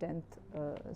10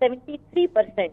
73%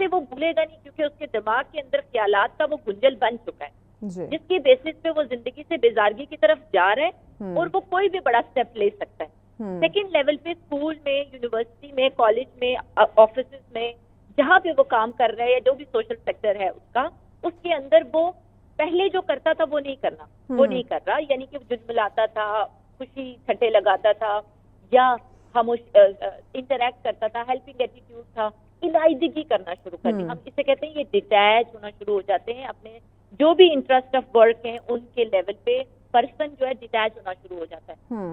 سے وہ بھولے گا نہیں کیونکہ اس کے دماغ کے اندر خیالات کا وہ گنجل بن چکا ہے جی جس کی بیسس پہ وہ زندگی سے بیزارگی کی طرف جا رہا ہے اور وہ کوئی بھی بڑا اسٹیپ لے سکتا ہے. سیکنڈ لیول پہ اسکول میں، یونیورسٹی میں، کالج میں، آفیسز میں، جہاں پہ وہ کام کر رہا ہے یا جو بھی سوشل سیکٹر ہے اس کے اندر وہ پہلے جو کرتا تھا وہ نہیں کرنا، وہ نہیں کر رہا. یعنی کہ جھجھلاتا تھا، خوشی چھٹے لگاتا تھا، یا خاموش انٹریکٹ کرتا تھا، ہیلپنگ ایٹیٹیوڈ تھا، علیحدگی کرنا شروع کر دی. ہم اسے کہتے ہیں یہ ڈیٹیچ ہونا شروع ہو جاتے ہیں اپنے جو بھی انٹرسٹ آف ورک ہیں ان کے لیول پہ پرسن جو ہے ڈیٹیچ ہونا شروع ہو جاتا ہے.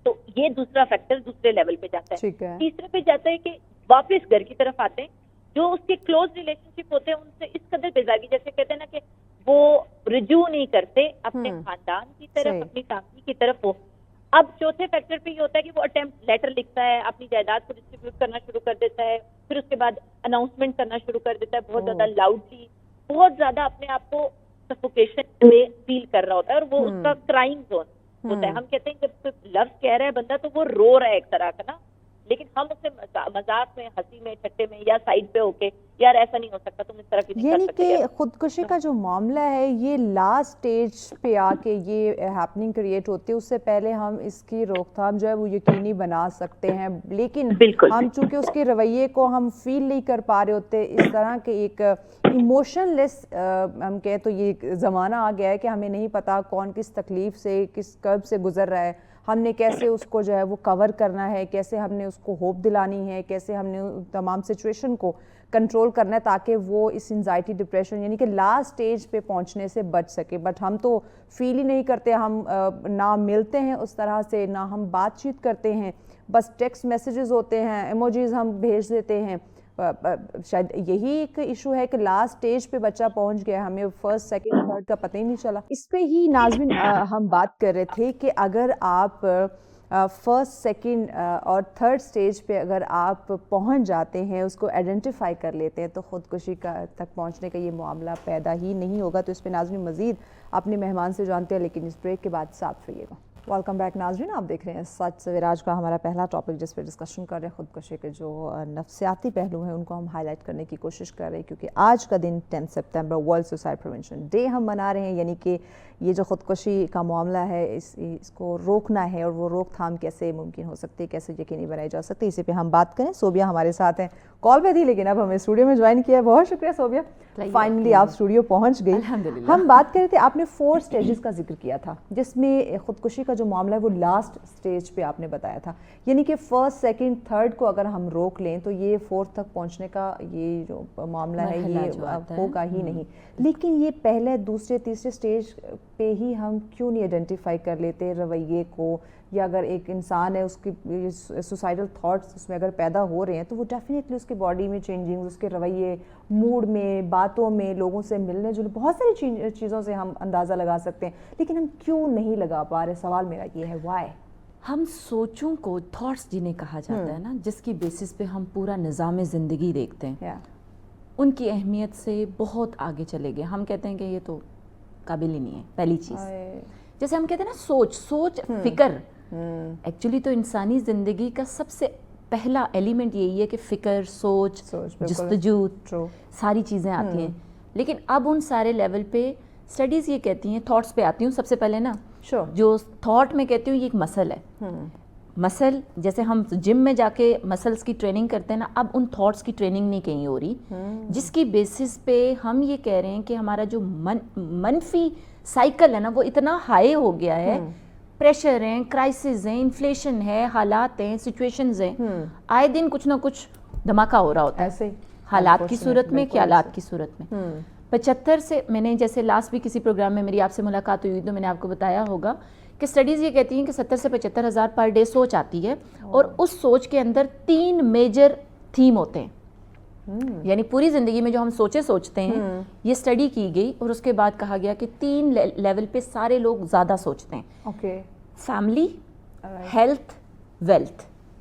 تو یہ دوسرا فیکٹر دوسرے لیول پہ جاتا ہے. تیسرے پہ جاتا ہے کہ واپس گھر کی طرف آتے ہیں، جو اس کے کلوز ریلیشن شپ ہوتے ہیں ان سے اس قدر بیزارگی، جیسے کہتے ہیں نا کہ وہ رجوع نہیں کرتے اپنے خاندان کی طرف، اپنی فیملی کی طرف. وہ اب چوتھے فیکٹر پہ یہ ہوتا ہے کہ وہ اٹیمپٹ لیٹر لکھتا ہے، اپنی جائیداد کو ڈسٹریبیوٹ کرنا شروع کر دیتا ہے، پھر اس کے بعد اناؤنسمنٹ کرنا شروع کر دیتا ہے بہت زیادہ لاؤڈلی، بہت زیادہ اپنے آپ کو سفوکیشن میں فیل کر رہا ہوتا ہے، اور وہ اس کا کرائم زون ہوتا ہے. ہم کہتے ہیں جب کوئی لفظ کہہ رہا ہے بندہ تو وہ رو رہا ہے ایک طرح کا نا، لیکن ہم اسے مذاق میں، ہنسی میں، چھٹے میں یا سائڈ پہ ہو کے یار ایسا نہیں ہو سکتا، تم اس طرح کی نہیں کر سکتے. یعنی کہ خودکشی کا جو معاملہ ہے یہ لاسٹ سٹیج پہ آ کے یہ ہیپننگ کریٹ ہوتی ہے. اس سے پہلے ہم اس کی روک تھام جو ہے وہ یقینی بنا سکتے ہیں، لیکن ہم چونکہ اس کے رویے کو ہم فیل نہیں کر پا رہے ہوتے. اس طرح کے ایک ایموشن لیس ہم کہیں تو یہ زمانہ آ گیا ہے کہ ہمیں نہیں پتا کون کس تکلیف سے، کس کرب سے گزر رہا ہے، ہم نے کیسے اس کو جو ہے وہ کور کرنا ہے، کیسے ہم نے اس کو ہوپ دلانی ہے، کیسے ہم نے تمام سچویشن کو کنٹرول کرنا ہے تاکہ وہ اس انزائٹی ڈپریشن یعنی کہ لاسٹ سٹیج پہ پہنچنے سے بچ سکے. بٹ ہم تو فیل ہی نہیں کرتے، ہم نہ ملتے ہیں اس طرح سے، نہ ہم بات چیت کرتے ہیں، بس ٹیکسٹ میسیجز ہوتے ہیں، ایموجیز ہم بھیج دیتے ہیں. شاید یہی ایک ایشو ہے کہ لاسٹ سٹیج پہ بچہ پہنچ گیا، ہمیں فرسٹ سیکنڈ تھرڈ کا پتہ ہی نہیں چلا. اس پہ ہی ناظرین ہم بات کر رہے تھے کہ اگر آپ فرسٹ سیکنڈ اور تھرڈ سٹیج پہ اگر آپ پہنچ جاتے ہیں، اس کو آئیڈینٹیفائی کر لیتے ہیں، تو خودکشی کا تک پہنچنے کا یہ معاملہ پیدا ہی نہیں ہوگا. تو اس پہ ناظرین مزید اپنے مہمان سے جانتے ہیں، لیکن اس بریک کے بعد ساتھ رہیے گا. ویلکم بیک ناظرین، آپ دیکھ رہے ہیں سچ سویرا. آج کا ہمارا پہلا ٹاپک جس پہ ڈسکشن کر رہے ہیں خودکشی کے جو نفسیاتی پہلو ہیں ان کو ہم ہائی لائٹ کرنے کی کوشش کر رہے ہیں، کیونکہ آج کا دن 10 سپتمبر ورلڈ سوسائڈ پریونشن ڈے ہم منا رہے ہیں. یعنی کہ یہ جو خودکشی کا معاملہ ہے اس کو روکنا ہے، اور وہ روک تھام کیسے ممکن ہو سکتی ہے، کیسے یقینی بنائی جا سکتی ہے، اسی پہ ہم بات کریں. صوبیہ ہمارے ساتھ ہیں، کال پہ تھی لیکن اب ہمیں اسٹوڈیو میں جوائن کیا ہے. بہت شکریہ صوبیہ، فائنلی آپ اسٹوڈیو پہنچ گئی. ہم بات کر رہے تھے، آپ نے 4 سٹیجز کا ذکر کیا تھا جس میں خودکشی کا جو معاملہ ہے وہ لاسٹ سٹیج پہ آپ نے بتایا تھا. یعنی کہ فرسٹ سیکنڈ تھرڈ کو اگر ہم روک لیں تو یہ فورتھ تک پہنچنے کا یہ جو معاملہ ہے یہ ہوگا ہی نہیں. لیکن یہ پہلے دوسرے تیسرے سٹیج پہ ہی ہم کیوں نہیں آئیڈینٹیفائی کر لیتے رویے کو، یا اگر ایک انسان ہے اس کی سوسائڈل تھاٹس اس میں اگر پیدا ہو رہے ہیں تو وہ ڈیفینیٹلی اس کے باڈی میں چینجنگ، اس کے رویے، موڈ میں، باتوں میں، لوگوں سے ملنے جلنے، بہت ساری چیزوں سے ہم اندازہ لگا سکتے ہیں. لیکن ہم کیوں نہیں لگا پا رہے؟ سوال میرا یہ ہے، وائی؟ ہم سوچوں کو تھاٹس جنہیں کہا جاتا ہے نا، جس کی بیسس پہ ہم پورا نظام زندگی دیکھتے ہیں، ان کی اہمیت سے بہت آگے چلے گئے. ہم کہتے ہیں کہ یہ تو قابل ہی نہیں ہے. پہلی چیز جیسے ہم کہتے ہیں نا سوچ فکر، ایکچولی تو انسانی زندگی کا سب سے پہلا ایلیمنٹ یہی ہے کہ فکر، سوچ، جستجو، ساری چیزیں آتی ہیں. لیکن اب ان سارے لیول پہ اسٹڈیز یہ کہتی ہیں، تھاٹس پہ آتی ہوں سب سے پہلے نا، جو تھاٹ میں کہتی ہوں یہ ایک مسل ہے. مسل جیسے ہم جم میں جا کے مسلس کی ٹریننگ کرتے ہیں نا، اب ان تھاٹس کی ٹریننگ نہیں کہیں ہو رہی، جس کی بیسس پہ ہم یہ کہہ رہے ہیں کہ ہمارا جو منفی سائیکل ہے نا وہ اتنا ہائی ہو گیا ہے. پریشر ہیں، کرائسس ہیں، انفلیشن ہے، حالات ہیں، سچویشنز ہیں، آئے دن کچھ نہ کچھ دھماکہ ہو رہا ہوتا ہے حالات کی صورت میں، خیالات کی صورت میں. 75 سے میں نے جیسے لاسٹ بھی کسی پروگرام میں میری آپ سے ملاقات ہوئی تو میں نے آپ کو بتایا ہوگا کہ اسٹڈیز یہ کہتی ہیں کہ 70 سے 75 ہزار پر ڈے سوچ آتی ہے، اور اس سوچ کے اندر 3 میجر تھیم ہوتے ہیں. یعنی پوری زندگی میں جو ہم سوچتے ہیں یہ اسٹڈی کی گئی، اور اس کے بعد کہا گیا کہ 3 لیول پہ سارے لوگ زیادہ سوچتے ہیں. Family, health, wealth.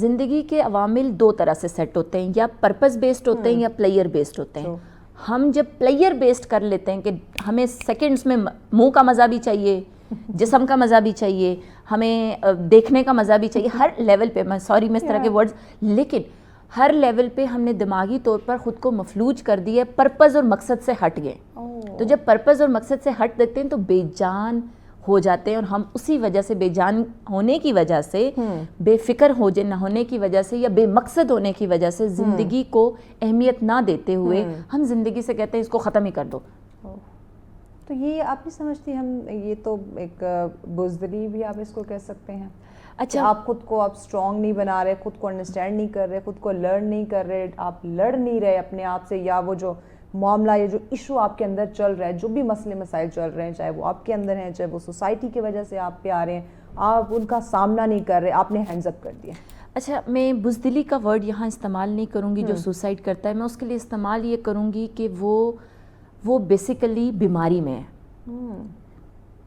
زندگی کے عوامل دو طرح سے سیٹ ہوتے ہیں, یا پرپز بیسڈ ہوتے ہیں یا پلیئر بیسڈ ہوتے ہیں. ہم جب پلیئر بیسڈ کر لیتے ہیں کہ ہمیں سیکنڈز میں منہ کا مزہ بھی چاہیے, جسم کا مزہ بھی چاہیے, ہمیں دیکھنے کا مزہ بھی چاہیے, ہر لیول پہ, میں سوری میں اس طرح کے ورڈز, لیکن ہر لیول پہ ہم نے دماغی طور پر خود کو مفلوج کر دیا ہے, پرپز اور مقصد سے ہٹ گئے. تو جب پرپز اور مقصد سے ہٹ دیتے ہیں تو بے جان ہو جاتے ہیں, اور ہم اسی وجہ سے, بے جان ہونے کی وجہ سے, بے فکر نہ ہونے کی وجہ سے, یا بے مقصد ہونے کی وجہ سے زندگی کو اہمیت نہ دیتے ہوئے ہم زندگی سے کہتے ہیں اس کو ختم ہی کر دو. تو یہ آپ نہیں سمجھتی ہم, یہ تو ایک بزدلی بھی آپ اس کو کہہ سکتے ہیں. اچھا, آپ خود کو آپ اسٹرانگ نہیں بنا رہے, خود کو انڈرسٹینڈ نہیں کر رہے, خود کو لرن نہیں کر رہے, آپ لڑ نہیں رہے اپنے آپ سے, یا وہ جو معاملہ یا جو ایشو آپ کے اندر چل رہا ہے, جو بھی مسئلے مسائل چل رہے ہیں, چاہے وہ آپ کے اندر ہیں, چاہے وہ سوسائٹی کی وجہ سے آپ پہ آ رہے ہیں, آپ ان کا سامنا نہیں کر رہے, آپ نے ہینڈز اپ کر دیا. اچھا, میں بزدلی کا ورڈ یہاں استعمال نہیں کروں گی جو سوسائڈ کرتا ہے, میں اس کے لیے استعمال یہ کروں گی کہ وہ بیسیکلی بیماری میں ہے,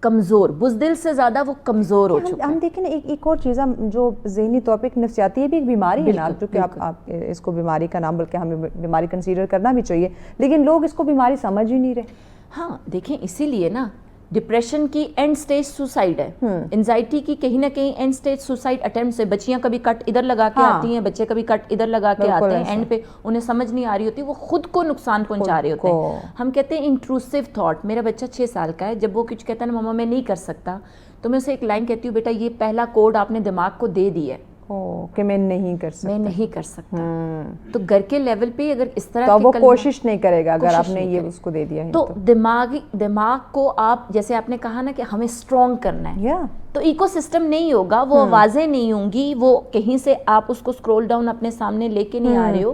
کمزور. بزدل سے زیادہ وہ کمزور ہو چکا ہے. ہم دیکھیں نا ایک اور چیز, جو ذہنی طور پہ ایک نفسیاتی ہے بھی ایک بیماری ہے نا, جو کہ آپ اس کو بیماری کا نام, بلکہ ہمیں بیماری کنسیڈر کرنا بھی چاہیے, لیکن لوگ اس کو بیماری سمجھ ہی نہیں رہے. ہاں دیکھیں, اسی لیے نا ڈپریشن کی اینڈ سٹیج سوسائڈ ہے, انزائٹی کی کہیں نہ کہیں اینڈ سٹیج سوسائڈ اٹیمپٹس ہے. بچیاں کبھی کٹ ادھر لگا کے آتی ہیں, بچے کبھی کٹ ادھر لگا کے آتے ہیں, اینڈ پہ انہیں سمجھ نہیں آ رہی ہوتی, وہ خود کو نقصان پہنچا رہے ہوتے ہیں. ہم کہتے ہیں انٹروسیو تھاٹ. میرا بچہ 6 سال کا ہے, جب وہ کچھ کہتا ہے نا ماما میں نہیں کر سکتا, تو میں اسے ایک لائن کہتی ہوں, بیٹا یہ پہلا کوڈ آپ نے دماغ کو دے دی ہے کہ میں نہیں کر سکتا, میں نہیں کر سکتا. تو گھر کے لیول پہ اگر اس طرح تو وہ کوشش نہیں کرے گا اگر آپ نے یہ اس کو دے دیا ہے. تو دماغ کو آپ, جیسے آپ نے کہا نا کہ ہمیں اسٹرانگ کرنا ہے, تو ایکو سسٹم نہیں ہوگا, وہ آوازیں نہیں ہوں گی, وہ کہیں سے آپ اس کو اسکرول ڈاؤن اپنے سامنے لے کے نہیں آ رہے ہو,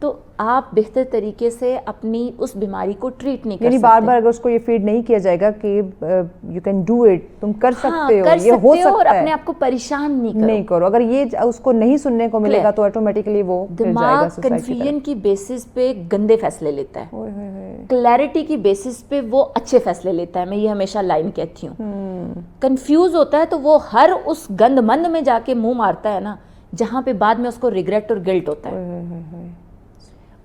تو آپ بہتر طریقے سے اپنی اس بیماری کو ٹریٹ نہیں کر سکتے. یعنی بار بار اگر اس کو یہ فیڈ نہیں کیا جائے گا کہ یو کین ڈو اٹ, تم کر سکتے ہو, یہ ہو سکتا ہے, اور اپنے آپ کو پریشان نہیں کرو. اگر یہ اس کو نہیں سننے کو ملے گا تو آٹومیٹکلی وہ دماغ کنفیوژن کی بیسس پہ گندے فیصلے لیتا ہے, کلیئرٹی کی بیسس پہ وہ اچھے فیصلے لیتا ہے. میں یہ ہمیشہ لائن کہتی ہوں, کنفیوز ہوتا ہے تو وہ ہر اس گند مند میں جا کے منہ مارتا ہے نا, جہاں پہ بعد میں اس کو ریگریٹ اور گلٹ ہوتا ہے.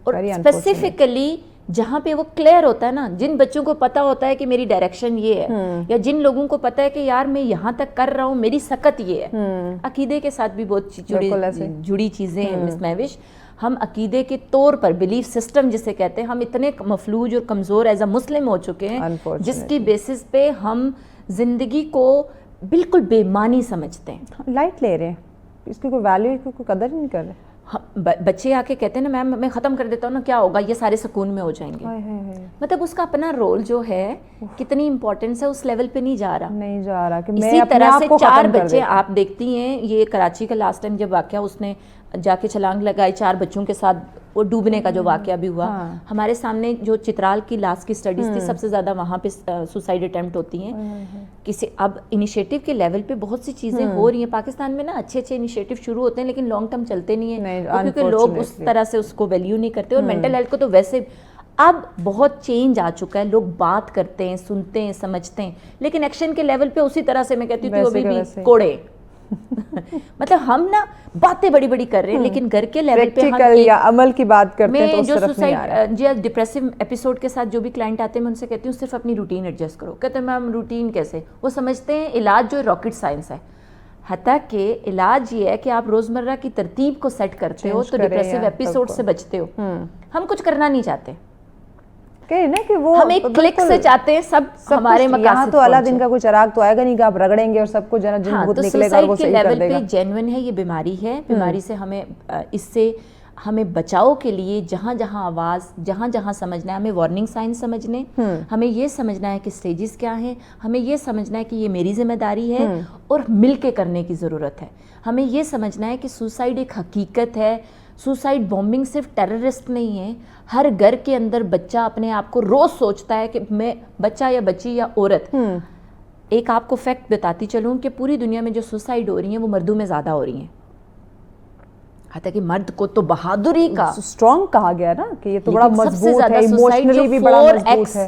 اور اسپیسیفکلی جہاں پہ وہ کلیئر ہوتا ہے نا, جن بچوں کو پتا ہوتا ہے کہ میری ڈائریکشن یہ ہے, یا جن لوگوں کو پتا ہے کہ یار میں یہاں تک کر رہا ہوں, میری سکت یہ ہے. عقیدے کے ساتھ بھی بہت جڑی چیزیں ہیں مس مہوش. ہم عقیدے کے طور پر, بلیف سسٹم جسے کہتے ہیں, ہم اتنے مفلوج اور کمزور ایز اے مسلم ہو چکے ہیں, جس کی بیسس پہ ہم زندگی کو بالکل بے معنی سمجھتے ہیں, لائٹ لے رہے ہیں, اس کی کوئی ویلیو, کی کوئی قدر نہیں کر رہے. بچے آ کے کہتے ہیں نا میم میں ختم کر دیتا ہوں نا, کیا ہوگا, یہ سارے سکون میں ہو جائیں گے. مطلب اس کا اپنا رول جو ہے کتنی امپورٹنس ہے, اس لیول پہ نہیں جا رہا کہ اسی طرح سے 4 بچے آپ دیکھتی ہیں. یہ کراچی کا لاسٹ ٹائم جب واقعہ اس نے جا کے چھلانگ لگائی 4 بچوں کے ساتھ, وہ ڈوبنے کا جو واقعہ بھی ہوا, ہمارے سامنے جو چترال کی لاسٹ کی اسٹڈیز تھی, سب سے زیادہ وہاں پہ سوسائڈ اٹیمپٹ ہوتی ہیں. کسی اب انیشیٹو کے لیول پہ بہت سی چیزیں ہو رہی ہیں پاکستان میں نا, اچھے انیشیٹو شروع ہوتے ہیں لیکن لانگ ٹرم چلتے نہیں ہیں, کیونکہ لوگ اس طرح سے اس کو ویلیو نہیں کرتے. اور مینٹل ہیلتھ کو تو ویسے اب بہت چینج آ چکا ہے, لوگ بات کرتے ہیں, سنتے ہیں, سمجھتے ہیں, لیکن ایکشن کے لیول پہ اسی طرح سے میں کہتی ہوں کہ وہ بھی کوڑے. مطلب ہم نا باتیں بڑی بڑی کر رہے ہیں, لیکن گھر کے لیول پہ ہم یا عمل کی بات کرتے ہیں تو اس طرف نہیں آ رہا. جی ڈپریسو ایپیسوڈ کے ساتھ جو بھی کلائنٹ آتے ہیں میں ان سے کہتی ہوں صرف اپنی روٹین ایڈجسٹ کرو. کہتے ہیں میم روٹین کیسے, وہ سمجھتے ہیں علاج جو راکٹ سائنس ہے, حتیٰ کہ علاج یہ ہے کہ آپ روزمرہ کی ترتیب کو سیٹ کرتے ہو تو ڈپریسو ایپیسوڈ سے بچتے ہو. ہم کچھ کرنا نہیں چاہتے, ہم ایک کلک سے چاہتے ہیں سب ہمارے مقاصد. یہاں تو اللہ دن کا کوئی چراغ تو آئے گا نہیں کہ آپ رگڑیں گے اور سب کو جن بھوت نکلے گا وہ صحیح کر دے گا. پہ جینوئن ہے, یہ بیماری ہے. بیماری سے ہمیں اس سے ہمیں بچاؤ کے لیے جہاں جہاں آواز, جہاں جہاں سمجھنا ہے, ہمیں وارننگ سائنس سمجھنے, ہمیں یہ سمجھنا ہے کہ سٹیجز کیا ہیں, ہمیں یہ سمجھنا ہے کہ یہ میری ذمہ داری ہے اور مل کے کرنے کی ضرورت ہے. ہمیں یہ سمجھنا ہے کہ سوسائڈ ایک حقیقت ہے. سوسائڈ بومبنگ صرف ٹیررسٹ نہیں ہے, ہر گھر کے اندر بچہ اپنے آپ کو روز سوچتا ہے کہ میں, بچہ یا بچی یا عورت. ایک آپ کو فیکٹ بتاتی چلوں کہ پوری دنیا میں جو سوسائڈ ہو رہی ہیں وہ مردوں میں زیادہ ہو رہی ہیں, حتیٰ کہ مرد کو تو بہادری کا اسٹرانگ کہا گیا نا کہ یہ تو بڑا مضبوط ہے, ایموشنلی بھی بڑا مضبوط ہے.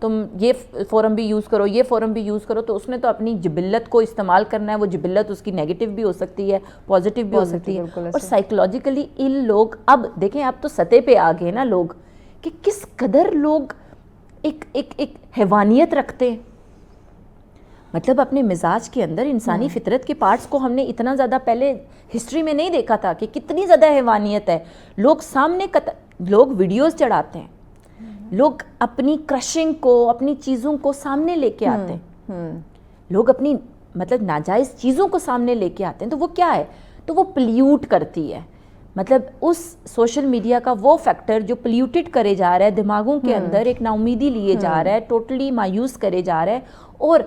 تم یہ فورم بھی یوز کرو، یہ فورم بھی یوز کرو، تو اس نے تو اپنی جبلت کو استعمال کرنا ہے. وہ جبلت اس کی نیگیٹو بھی ہو سکتی ہے، پازیٹیو بھی ہو سکتی ہے. اور سائیکولوجیکلی ان لوگ اب دیکھیں اب تو سطح پہ آ گئے نا لوگ کہ کس قدر لوگ ایک حیوانیت رکھتے ہیں. مطلب اپنے مزاج کے اندر انسانی فطرت کے پارٹس کو ہم نے اتنا زیادہ پہلے ہسٹری میں نہیں دیکھا تھا کہ کتنی زیادہ حیوانیت ہے. لوگ سامنے لوگ ویڈیوز چڑھاتے ہیں، لوگ اپنی کرشنگ کو، اپنی چیزوں کو سامنے لے کے آتے ہیں، لوگ اپنی مطلب ناجائز چیزوں کو سامنے لے کے آتے ہیں. تو وہ کیا ہے؟ تو وہ پلیوٹ کرتی ہے. مطلب اس سوشل میڈیا کا وہ فیکٹر جو پلیوٹڈ کرے جا رہا ہے، دماغوں کے اندر ایک نا امیدی لیے جا رہا ہے، ٹوٹلی مایوس کرے جا رہا ہے اور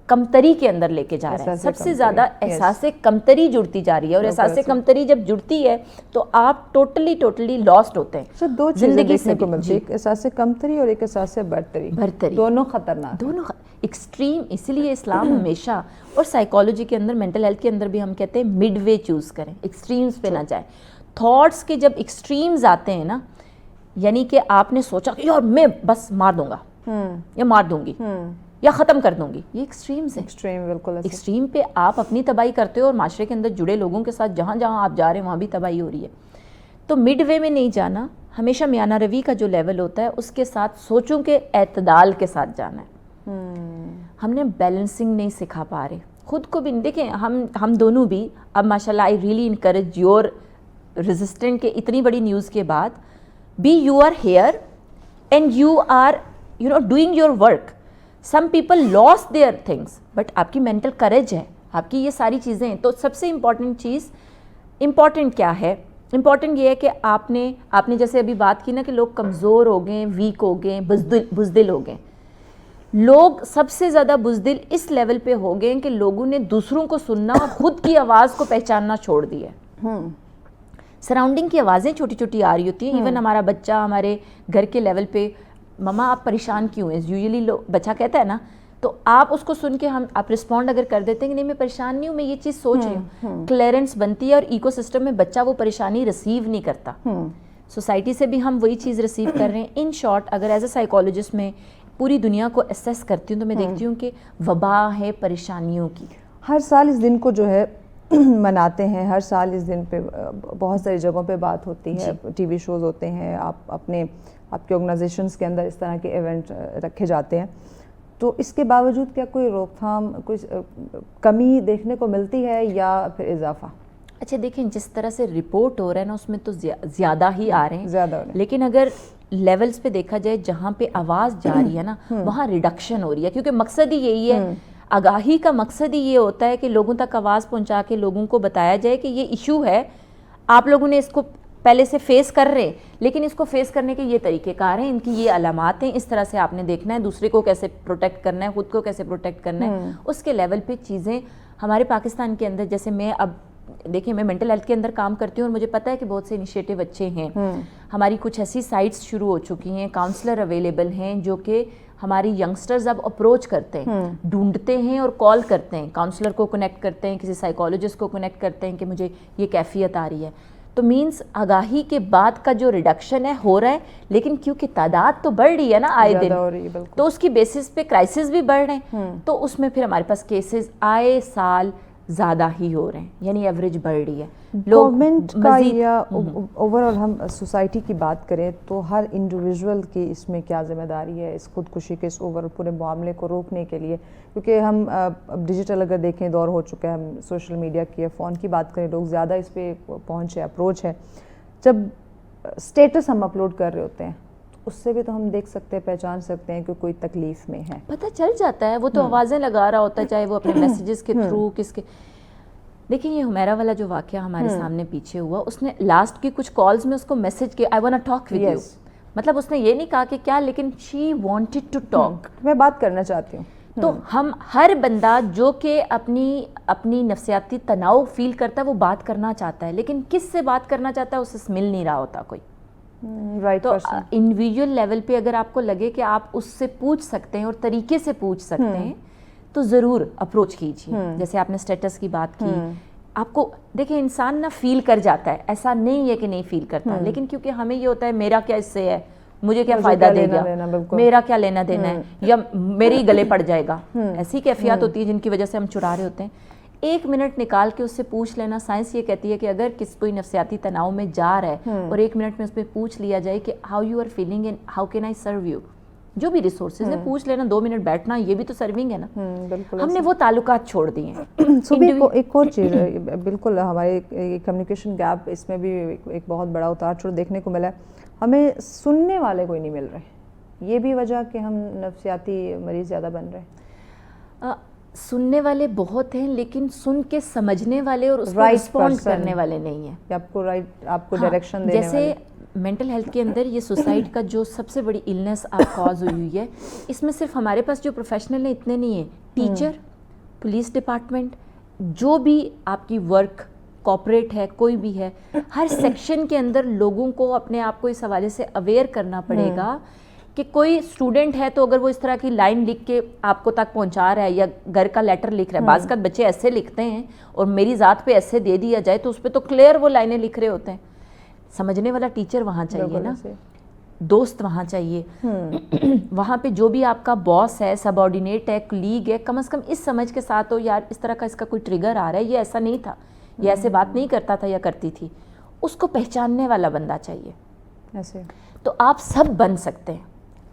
کمتری کے اندر لے کے جا رہا ہے. سب سے زیادہ احساس کمتری جڑتی جا رہی ہے، اور احساس کمتری جب جڑتی ہے تو آپ ٹوٹلی لاسٹ ہوتے ہیں. دو چیزیں دیکھنے کو ملتی ہیں، ایک احساس کمتری اور ایک احساس برتری. دونوں خطرناک، دونوں ایکسٹریم. اسی لیے اسلام ہمیشہ، اور سائیکالوجی کے اندر، مینٹل ہیلتھ کے اندر بھی ہم کہتے ہیں مڈ وے چوز کریں، ایکسٹریمز پہ نہ جائیں. تھاٹس کے جب ایکسٹریمز آتے ہیں نا، یعنی کہ آپ نے سوچا کہ یار میں بس مار دوں گا یا مار دوں گی یا ختم کر دوں گی، یہ ایکسٹریمز ہیں. ایکسٹریم پہ آپ اپنی تباہی کرتے ہو اور معاشرے کے اندر جڑے لوگوں کے ساتھ جہاں جہاں آپ جا رہے ہیں وہاں بھی تباہی ہو رہی ہے. تو مڈ وے میں نہیں جانا، ہمیشہ میانہ روی کا جو لیول ہوتا ہے اس کے ساتھ سوچوں کے اعتدال کے ساتھ جانا ہے. ہم نے بیلنسنگ نہیں سکھا پا رہے خود کو بھی. دیکھیں ہم دونوں بھی اب ماشاءاللہ I really encourage your resistant کے اتنی بڑی نیوز کے بعد be you are here and you are doing your work. Some people lose their things, but آپ کی مینٹل کریج ہے، آپ کی یہ ساری چیزیں. تو سب سے امپورٹنٹ چیز، امپورٹنٹ کیا ہے؟ امپورٹنٹ یہ ہے کہ آپ نے جیسے ابھی بات کی نا کہ لوگ کمزور ہو گئے، ویک ہو گئے، بزدل ہو گئے. لوگ سب سے زیادہ بزدل اس لیول پہ ہو گئے کہ لوگوں نے دوسروں کو سننا اور خود کی آواز کو پہچاننا چھوڑ دیا ہے. سراؤنڈنگ کی آوازیں چھوٹی چھوٹی آ رہی ہوتی ہیں. ایون ہمارا بچہ ہمارے گھر کے لیول پہ، مما آپ پریشان کیوں ہیں، یوزلی بچہ کہتا ہے نا، تو آپ اس کو سن کے آپ رسپونڈ اگر کر دیتے ہیں کہ نہیں میں پریشان نہیں ہوں، میں یہ چیز سوچ رہی ہوں، کلیئرنس بنتی ہے اور ایکو سسٹم میں بچہ وہ پریشانی ریسیو نہیں کرتا. سوسائٹی سے بھی ہم وہی چیز ریسیو کر رہے ہیں. ان شارٹ اگر ایز اے سائیکالوجسٹ میں پوری دنیا کو اسیس کرتی ہوں تو میں دیکھتی ہوں کہ وبا ہے پریشانیوں کی. ہر سال اس دن کو جو ہے مناتے ہیں، ہر سال اس دن پہ بہت ساری جگہوں پہ بات ہوتی ہے، ٹی وی شوز ہوتے ہیں، آپ کے آرگنائزیشنز کے اندر اس طرح کے ایونٹ رکھے جاتے ہیں. تو اس کے باوجود کیا کوئی روک تھام، کوئی کمی دیکھنے کو ملتی ہے یا پھر اضافہ؟ اچھا دیکھیں جس طرح سے رپورٹ ہو رہا ہے نا اس میں تو زیادہ ہی آ رہے ہیں، لیکن اگر لیولز پہ دیکھا جائے جہاں پہ آواز جا رہی ہے نا وہاں ریڈکشن ہو رہی ہے. کیونکہ مقصد ہی یہی ہے، آگاہی کا مقصد ہی یہ ہوتا ہے کہ لوگوں تک آواز پہنچا کے لوگوں کو بتایا جائے کہ یہ ایشو ہے، آپ لوگوں نے اس کو پہلے سے فیس کر رہے، لیکن اس کو فیس کرنے کے یہ طریقہ کار ہیں، ان کی یہ علامات ہیں، اس طرح سے آپ نے دیکھنا ہے، دوسرے کو کیسے پروٹیکٹ کرنا ہے، خود کو کیسے پروٹیکٹ کرنا ہے. اس کے لیول پہ چیزیں ہمارے پاکستان کے اندر، جیسے میں اب دیکھیں میں مینٹل ہیلتھ کے اندر کام کرتی ہوں اور مجھے پتہ ہے کہ بہت سے انیشیٹو اچھے ہیں. ہماری کچھ ایسی سائٹس شروع ہو چکی ہیں، کاؤنسلر اویلیبل ہیں جو کہ ہماری ینگسٹرز اب اپروچ کرتے ہیں، ڈھونڈتے ہیں اور کال کرتے ہیں، کاؤنسلر کو کنیکٹ کرتے ہیں، کسی سائیکالوجسٹ کو کنیکٹ کرتے ہیں کہ مجھے یہ کیفیت آ رہی ہے. تو مینس آگاہی کے بعد کا جو ریڈکشن ہے ہو رہا ہے، لیکن کیونکہ تعداد تو بڑھ رہی ہے نا آئے دن، تو اس کی بیسس پہ کرائسس بھی بڑھ رہے ہیں، تو اس میں پھر ہمارے پاس کیسز آئے سال زیادہ ہی ہو رہے ہیں، یعنی ایوریج بڑھ رہی ہے. گورنمنٹ کا یا اوور آل ہم سوسائٹی کی بات کریں تو ہر انڈیویژول کی اس میں کیا ذمہ داری ہے اس خودکشی کے اس اوور پورے معاملے کو روکنے کے لیے؟ کیونکہ ہم اب ڈیجیٹل اگر دیکھیں دور ہو چکا ہے، ہم سوشل میڈیا کی فون کی بات کریں، لوگ زیادہ اس پہ پہنچ ہے، اپروچ ہے. جب اسٹیٹس ہم اپلوڈ کر رہے ہوتے ہیں اس سے بھی تو ہم دیکھ سکتے ہیں، پہچان سکتے ہیں کہ کوئی تکلیف میں ہے، پتہ چل جاتا ہے. وہ تو آوازیں لگا رہا ہوتا ہے، چاہے وہ اپنے میسیجز کے تھرو کس کے. دیکھیں یہ حمیرہ والا جو واقعہ ہمارے سامنے پیچھے ہوا، اس نے لاسٹ کی کچھ کالز میں اس کو میسج کیا I want to talk with you. مطلب اس نے یہ نہیں کہا کہ کیا، لیکن شی وانٹڈ ٹو ٹاک، میں بات کرنا چاہتی ہوں. تو ہم ہر بندہ جو کہ اپنی نفسیاتی تناؤ فیل کرتا ہے وہ بات کرنا چاہتا ہے، لیکن کس سے بات کرنا چاہتا ہے اسے مل نہیں رہا ہوتا کوئی. تو انڈیویجول لیول پہ اگر آپ کو لگے کہ آپ اس سے پوچھ سکتے ہیں اور طریقے سے پوچھ سکتے ہیں تو ضرور اپروچ کیجیے. جیسے آپ نے اسٹیٹس کی بات کی، آپ کو دیکھیں انسان نا فیل کر جاتا ہے, ایسا نہیں ہے کہ نہیں فیل کرتا, لیکن کیونکہ ہمیں یہ ہوتا ہے میرا کیا اس سے ہے, مجھے کیا فائدہ دے گا, میرا کیا لینا دینا ہے, یا میرے ہی گلے پڑ جائے گا, ایسی کیفیات ہوتی ہے جن کی وجہ سے ہم چرا رہے ہوتے ہیں. 1 منٹ نکال کے اس سے پوچھ لینا. سائنس یہ کہتی ہے کہ اگر کوئی نفسیاتی تناؤ میں جا رہا ہے اور 1 منٹ میں اس پہ پوچھ لیا جائے کہ how you are feeling and how can I serve you, جو بھی ریسورسز ہے پوچھ لینا, 2 منٹ بیٹھنا, یہ بھی تو سرونگ ہے نا. ہم نے وہ تعلقات چھوڑ دیے ہیں. ایک اور چیز بالکل ہمارے کمیونیکیشن گیپ, اس میں بھی ایک بہت بڑا اتار چڑھ دیکھنے کو ملا ہے. ہمیں سننے والے کوئی نہیں مل رہے, یہ بھی وجہ کہ ہم نفسیاتی مریض زیادہ بن رہے ہیں. سننے والے بہت ہیں لیکن سن کے سمجھنے والے اور اس کو رسپونڈ کرنے والے نہیں ہیں. آپ کو ڈائریکشن دینے والے. جیسے مینٹل ہیلتھ کے اندر یہ سوسائڈ کا جو سب سے بڑی النس آپ کاز ہوئی ہے, اس میں صرف ہمارے پاس جو پروفیشنل ہیں اتنے نہیں ہیں, ٹیچر, پولیس ڈپارٹمنٹ, جو بھی آپ کی ورک کارپوریٹ ہے, کوئی بھی ہے, ہر سیکشن کے اندر لوگوں کو اپنے آپ کو اس حوالے سے اویئر کرنا پڑے گا کہ کوئی اسٹوڈنٹ ہے تو اگر وہ اس طرح کی لائن لکھ کے آپ کو تک پہنچا رہا ہے یا گھر کا لیٹر لکھ رہا ہے, بعض کا بچے ایسے لکھتے ہیں اور میری ذات پہ ایسے دے دیا جائے تو اس پہ تو کلیئر وہ لائنیں لکھ رہے ہوتے ہیں. سمجھنے والا ٹیچر وہاں چاہیے نا, دوست وہاں چاہیے, وہاں پہ جو بھی آپ کا باس ہے, سب آرڈینیٹ ہے, کلیگ ہے, کم از کم اس سمجھ کے ساتھ ہو یار اس طرح کا اس کا کوئی ٹریگر آ رہا ہے, یہ ایسا نہیں تھا, یہ ایسے بات نہیں کرتا تھا یا کرتی تھی, اس کو پہچاننے والا بندہ چاہیے. ایسے تو آپ سب بن سکتے ہیں.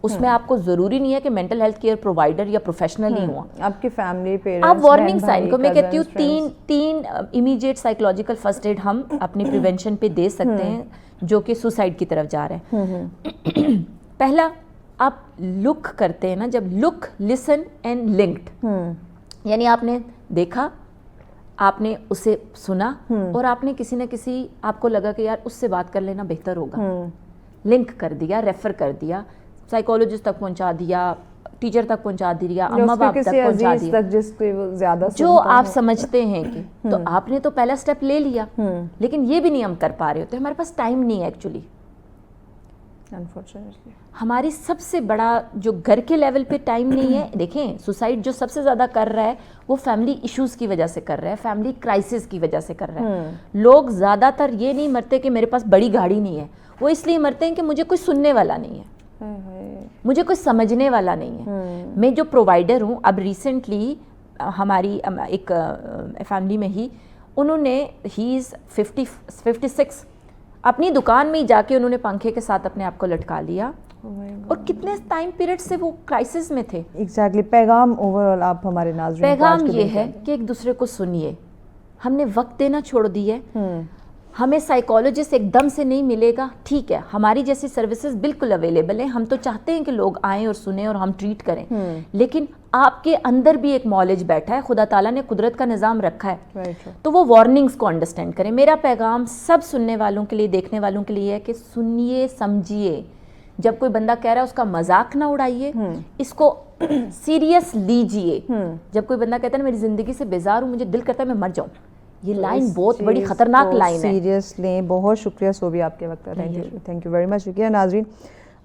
اس میں آپ کو ضروری نہیں ہے کہ مینٹل ہیلتھ کیئر پرووائڈر یا پروفیشنل ہی ہوا. آپ کی فیملی, پیرنٹس, آپ وارننگ سائن کو میں کہتی ہوں تین امیڈیٹ سائیکولوجیکل فرسٹ ایڈ ہم اپنی پریونشن پہ دے سکتے ہیں جو کہ سوسائڈ کی طرف جا رہے ہیں. پہلا آپ لک کرتے ہیں نا, جب لک, لسن اینڈ لنکڈ, یعنی آپ نے دیکھا, آپ نے اسے سنا اور آپ نے کسی نہ کسی آپ کو لگا کہ یار اس سے بات کر لینا بہتر ہوگا, لنک کر دیا, ریفر کر دیا, سائیکولوجسٹ تک پہنچا دیا, ٹیچر تک پہنچا دیا, اماں باپ تک پہنچا دیا, جو آپ سمجھتے ہیں کہ, تو آپ نے تو پہلا سٹیپ لے لیا. لیکن یہ بھی نہیں ہم کر پا رہے ہوتے, ہمارے پاس ٹائم نہیں ہے ایکچولی. ہماری سب سے بڑا جو گھر کے لیول پہ ٹائم نہیں ہے. دیکھیں سوسائڈ جو سب سے زیادہ کر رہا ہے وہ فیملی ایشوز کی وجہ سے کر رہا ہے, فیملی کرائسس کی وجہ سے کر رہا ہے. لوگ زیادہ تر یہ نہیں مرتے کہ میرے پاس بڑی گاڑی نہیں ہے, وہ اس لیے مرتے ہیں کہ مجھے کوئی سننے والا نہیں ہے, مجھے کوئی سمجھنے والا نہیں ہے. میں جو پرووائڈر ہوں, اب ریسنٹلی ہماری ایک فیملی میں ہی انہوں نے, ہی از 56, اپنی دکان میں ہی جا کے انہوں نے پنکھے کے ساتھ اپنے آپ کو لٹکا لیا, اور کتنے ٹائم پیریڈ سے وہ کرائسس میں تھے. ایگزیکٹلی. پیغام اوورآل آپ ہمارے ناظرین, پیغام یہ ہے کہ ایک دوسرے کو سنیے. ہم نے وقت دینا چھوڑ دی ہے. ہمیں سائیکالوجسٹ ایک دم سے نہیں ملے گا, ٹھیک ہے, ہماری جیسی سروسز بالکل اویلیبل ہیں, ہم تو چاہتے ہیں کہ لوگ آئیں اور سنیں اور ہم ٹریٹ کریں, لیکن آپ کے اندر بھی ایک نالج بیٹھا ہے, خدا تعالیٰ نے قدرت کا نظام رکھا ہے, تو وہ وارننگز کو انڈرسٹینڈ کریں. میرا پیغام سب سننے والوں کے لیے, دیکھنے والوں کے لیے ہے کہ سنیے, سمجھیے. جب کوئی بندہ کہہ رہا ہے اس کا مذاق نہ اڑائیے, اس کو سیریس لیجئے. جب کوئی بندہ کہتا ہے نا میری زندگی سے بیزار ہوں, مجھے دل کرتا ہے میں مر جاؤں, یہ لائن بہت بڑی خطرناک لائن ہے. سیریس لیں. بہت شکریہ صوبی آپ کے وقت کا, تھینک یو ویری مچ. شکریہ. ناظرین,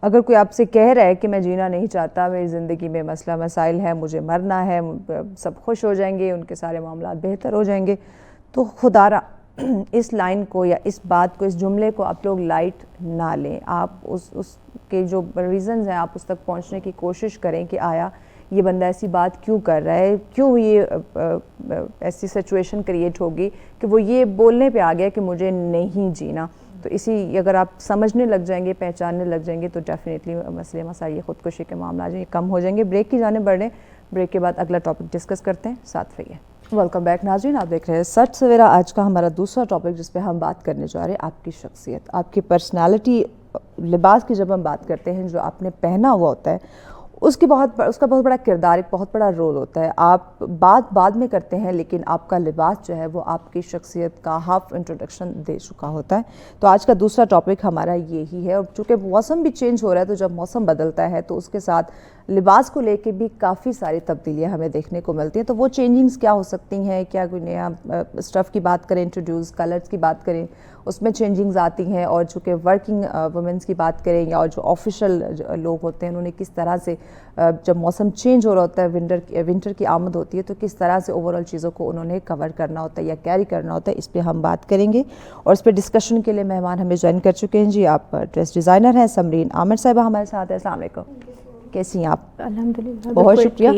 اگر کوئی آپ سے کہہ رہا ہے کہ میں جینا نہیں چاہتا, میری زندگی میں مسئلہ مسائل ہے, مجھے مرنا ہے, سب خوش ہو جائیں گے, ان کے سارے معاملات بہتر ہو جائیں گے, تو خدارہ اس لائن کو یا اس بات کو, اس جملے کو آپ لوگ لائٹ نہ لیں. آپ اس کے جو ریزنز ہیں آپ اس تک پہنچنے کی کوشش کریں کہ آیا یہ بندہ ایسی بات کیوں کر رہا ہے, کیوں یہ ایسی سچویشن کریٹ ہوگی کہ وہ یہ بولنے پہ آ گیا کہ مجھے نہیں جینا. تو اسی اگر آپ سمجھنے لگ جائیں گے, پہچاننے لگ جائیں گے, تو ڈیفینیٹلی مسئلے مسائل خودکشی کے معاملات یہ کم ہو جائیں گے. بریک کی جانب بڑھ رہے ہیں, بریک کے بعد اگلا ٹاپک ڈسکس کرتے ہیں, ساتھ رہیے. ویلکم بیک ناظرین, آپ دیکھ رہے ہیں سچ سویرا. آج کا ہمارا دوسرا ٹاپک جس پہ ہم بات کرنے جا رہے ہیں, آپ کی شخصیت, آپ کی پرسنالٹی. لباس کی جب ہم بات کرتے ہیں, جو آپ نے پہنا ہوا ہوتا ہے اس کا بہت بڑا کردار, ایک بہت بڑا رول ہوتا ہے. آپ بات بعد میں کرتے ہیں, لیکن آپ کا لباس جو ہے وہ آپ کی شخصیت کا ہاف انٹروڈکشن دے چکا ہوتا ہے. تو آج کا دوسرا ٹاپک ہمارا یہی ہے, اور چونکہ موسم بھی چینج ہو رہا ہے, تو جب موسم بدلتا ہے تو اس کے ساتھ لباس کو لے کے بھی کافی ساری تبدیلیاں ہمیں دیکھنے کو ملتی ہیں. تو وہ چینجنگز کیا ہو سکتی ہیں, کیا کوئی نیا اسٹف کی بات کریں, انٹروڈیوس کلرز کی بات کریں, اس میں چینجنگز آتی ہیں, اور چونکہ ورکنگ وومنس کی بات کریں یا جو آفیشیل لوگ ہوتے ہیں انہوں نے کس طرح سے جب موسم چینج ہو رہا ہوتا ہے, ونٹر کی آمد ہوتی ہے, تو کس طرح سے اوور آل چیزوں کو انہوں نے کور کرنا ہوتا ہے یا کیری کرنا ہوتا ہے, اس پہ ہم بات کریں گے. اور اس پہ ڈسکشن کے لیے مہمان ہمیں جوائن کر چکے ہیں. جی آپ ڈریس ڈیزائنر ہیں سمرین عامر صاحبہ ہمارے ساتھ ہیں. السلام علیکم, کیسی ہیں آپ؟ الحمدللہ بہت شکریہ.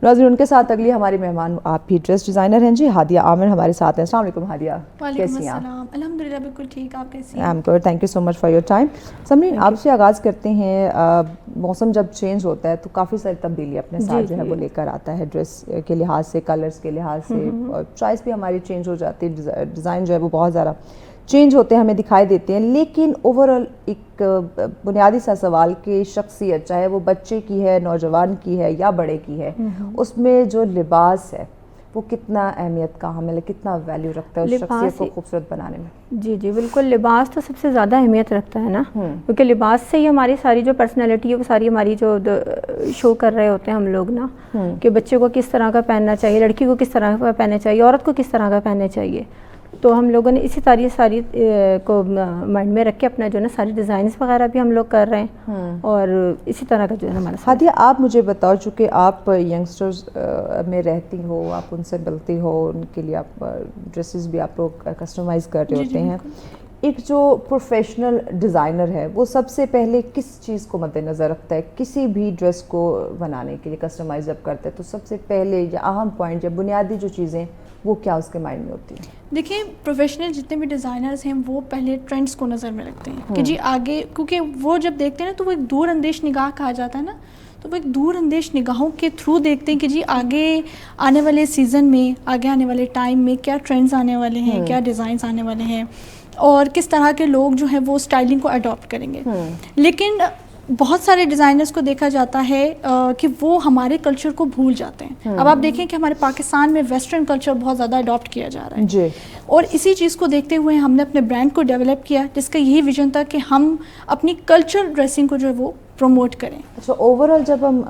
ناظرین ان کے ساتھ اگلی ہماری مہمان آپ بھی ڈریس ڈیزائنر ہیں جی, ہادیہ عامر ہمارے ساتھ ہیں. السلام علیکم ہادیہ, کیسی ہیں آپ؟ الحمدللہ بالکل ٹھیک, آپ کیسی ہیں؟ I am good, thank you so much for your time. Samreen آپ سے آغاز کرتے ہیں. موسم جب چینج ہوتا ہے تو کافی ساری تبدیلی اپنے ساتھ جو ہے وہ لے کر آتا ہے, ڈریس کے لحاظ سے, کلرز کے لحاظ سے, چوائس بھی ہماری چینج ہو جاتی ہے, ڈیزائن جو ہے وہ بہت زیادہ چینج ہوتے ہیں, ہمیں دکھائی دیتے ہیں. لیکن اوور آل ایک بنیادی سا سوال کہ شخصیت چاہے وہ بچے کی ہے, نوجوان کی ہے یا بڑے کی ہے, اس میں جو لباس ہے وہ کتنا اہمیت کا حامل ہے, کتنا ویلیو رکھتا ہے اس شخصیت کو خوبصورت بنانے میں؟ جی جی بالکل, لباس تو سب سے زیادہ اہمیت رکھتا ہے نا, کیونکہ لباس سے ہی ہماری ساری جو پرسنالٹی ہے وہ ساری ہماری جو شو کر رہے ہوتے ہیں ہم لوگ نا, کہ بچے کو کس طرح کا پہننا چاہیے, لڑکی کو کس طرح کا پہننا چاہیے, عورت کو کس طرح کا پہننا چاہیے. تو ہم لوگوں نے اسی ساری کو مائنڈ میں رکھ کے اپنا جو ہے نا ساری ڈیزائنس وغیرہ بھی ہم لوگ کر رہے ہیں, اور اسی طرح کا جو ہے ہمارا. ہادیہ آپ مجھے بتاؤ, چونکہ آپ ینگسٹرز میں رہتی ہو, آپ ان سے ملتی ہو, ان کے لیے آپ ڈریسز بھی آپ لوگ کسٹمائز کر رہے ہوتے ہیں, ایک جو پروفیشنل ڈیزائنر ہے وہ سب سے پہلے کس چیز کو مد نظر رکھتا ہے کسی بھی ڈریس کو بنانے کے لیے, کسٹمائز جب کرتا ہے تو سب سے پہلے یا اہم پوائنٹ یا بنیادی جو چیزیں وہ کیا اس کے مائنڈ میں ہوتی ہیں؟ دیکھیں پروفیشنل جتنے بھی ڈیزائنرز ہیں وہ پہلے ٹرینڈس کو نظر میں رکھتے ہیں کہ جی آگے, کیونکہ وہ جب دیکھتے ہیں نا تو وہ ایک دور اندیش نگاہ کہا جاتا ہے نا, تو وہ ایک دور اندیش نگاہوں کے تھرو دیکھتے ہیں کہ جی آگے آنے والے سیزن میں, آگے آنے والے ٹائم میں کیا ٹرینڈز آنے والے ہیں, کیا ڈیزائنز آنے والے ہیں, اور کس طرح کے لوگ جو ہیں وہ اسٹائلنگ کو اڈاپٹ کریں گے. لیکن بہت سارے ڈیزائنرز کو دیکھا جاتا ہے کہ وہ ہمارے کلچر کو بھول جاتے ہیں. اب آپ دیکھیں کہ ہمارے پاکستان میں ویسٹرن کلچر بہت زیادہ اڈاپٹ کیا جا رہا ہے جی, اور اسی چیز کو دیکھتے ہوئے ہم نے اپنے برانڈ کو ڈیولپ کیا, جس کا یہی ویژن تھا کہ ہم اپنی کلچر ڈریسنگ کو جو ہے وہ پروموٹ کریں. اچھا, اوور آل جب ہم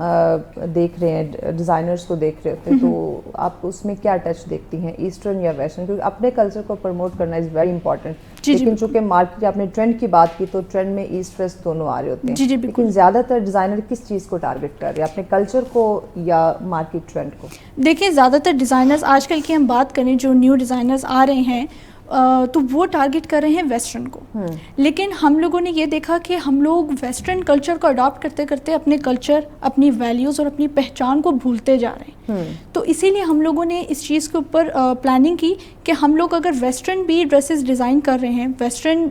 دیکھ رہے ہیں ڈیزائنرز کو دیکھ رہے ہوتے ہیں تو آپ اس میں کیا ٹچ دیکھتی ہیں, ایسٹرن یا ویسٹرن؟ کیونکہ اپنے کلچر کو پروموٹ کرنا از ویری امپورٹنٹ, لیکن چونکہ مارکیٹ, آپ نے ٹرینڈ کی بات کی تو ٹرینڈ میں ایسٹ ویسٹ دونوں آ رہے ہوتے ہیں, لیکن زیادہ تر ڈیزائنر کس چیز کو ٹارگٹ کر رہے ہیں, اپنے کلچر کو یا مارکیٹ ٹرینڈ کو؟ دیکھیں زیادہ تر ڈیزائنرز آج کل کی ہم بات کریں, جو نیو ڈیزائنرز آ رہے ہیں تو وہ ٹارگٹ کر رہے ہیں ویسٹرن کو. لیکن ہم لوگوں نے یہ دیکھا کہ ہم لوگ ویسٹرن کلچر کو اڈاپٹ کرتے کرتے اپنے کلچر, اپنی ویلیوز اور اپنی پہچان کو بھولتے جا رہے ہیں. تو اسی لیے ہم لوگوں نے اس چیز کے اوپر پلاننگ کی کہ ہم لوگ اگر ویسٹرن بھی ڈریسز ڈیزائن کر رہے ہیں, ویسٹرن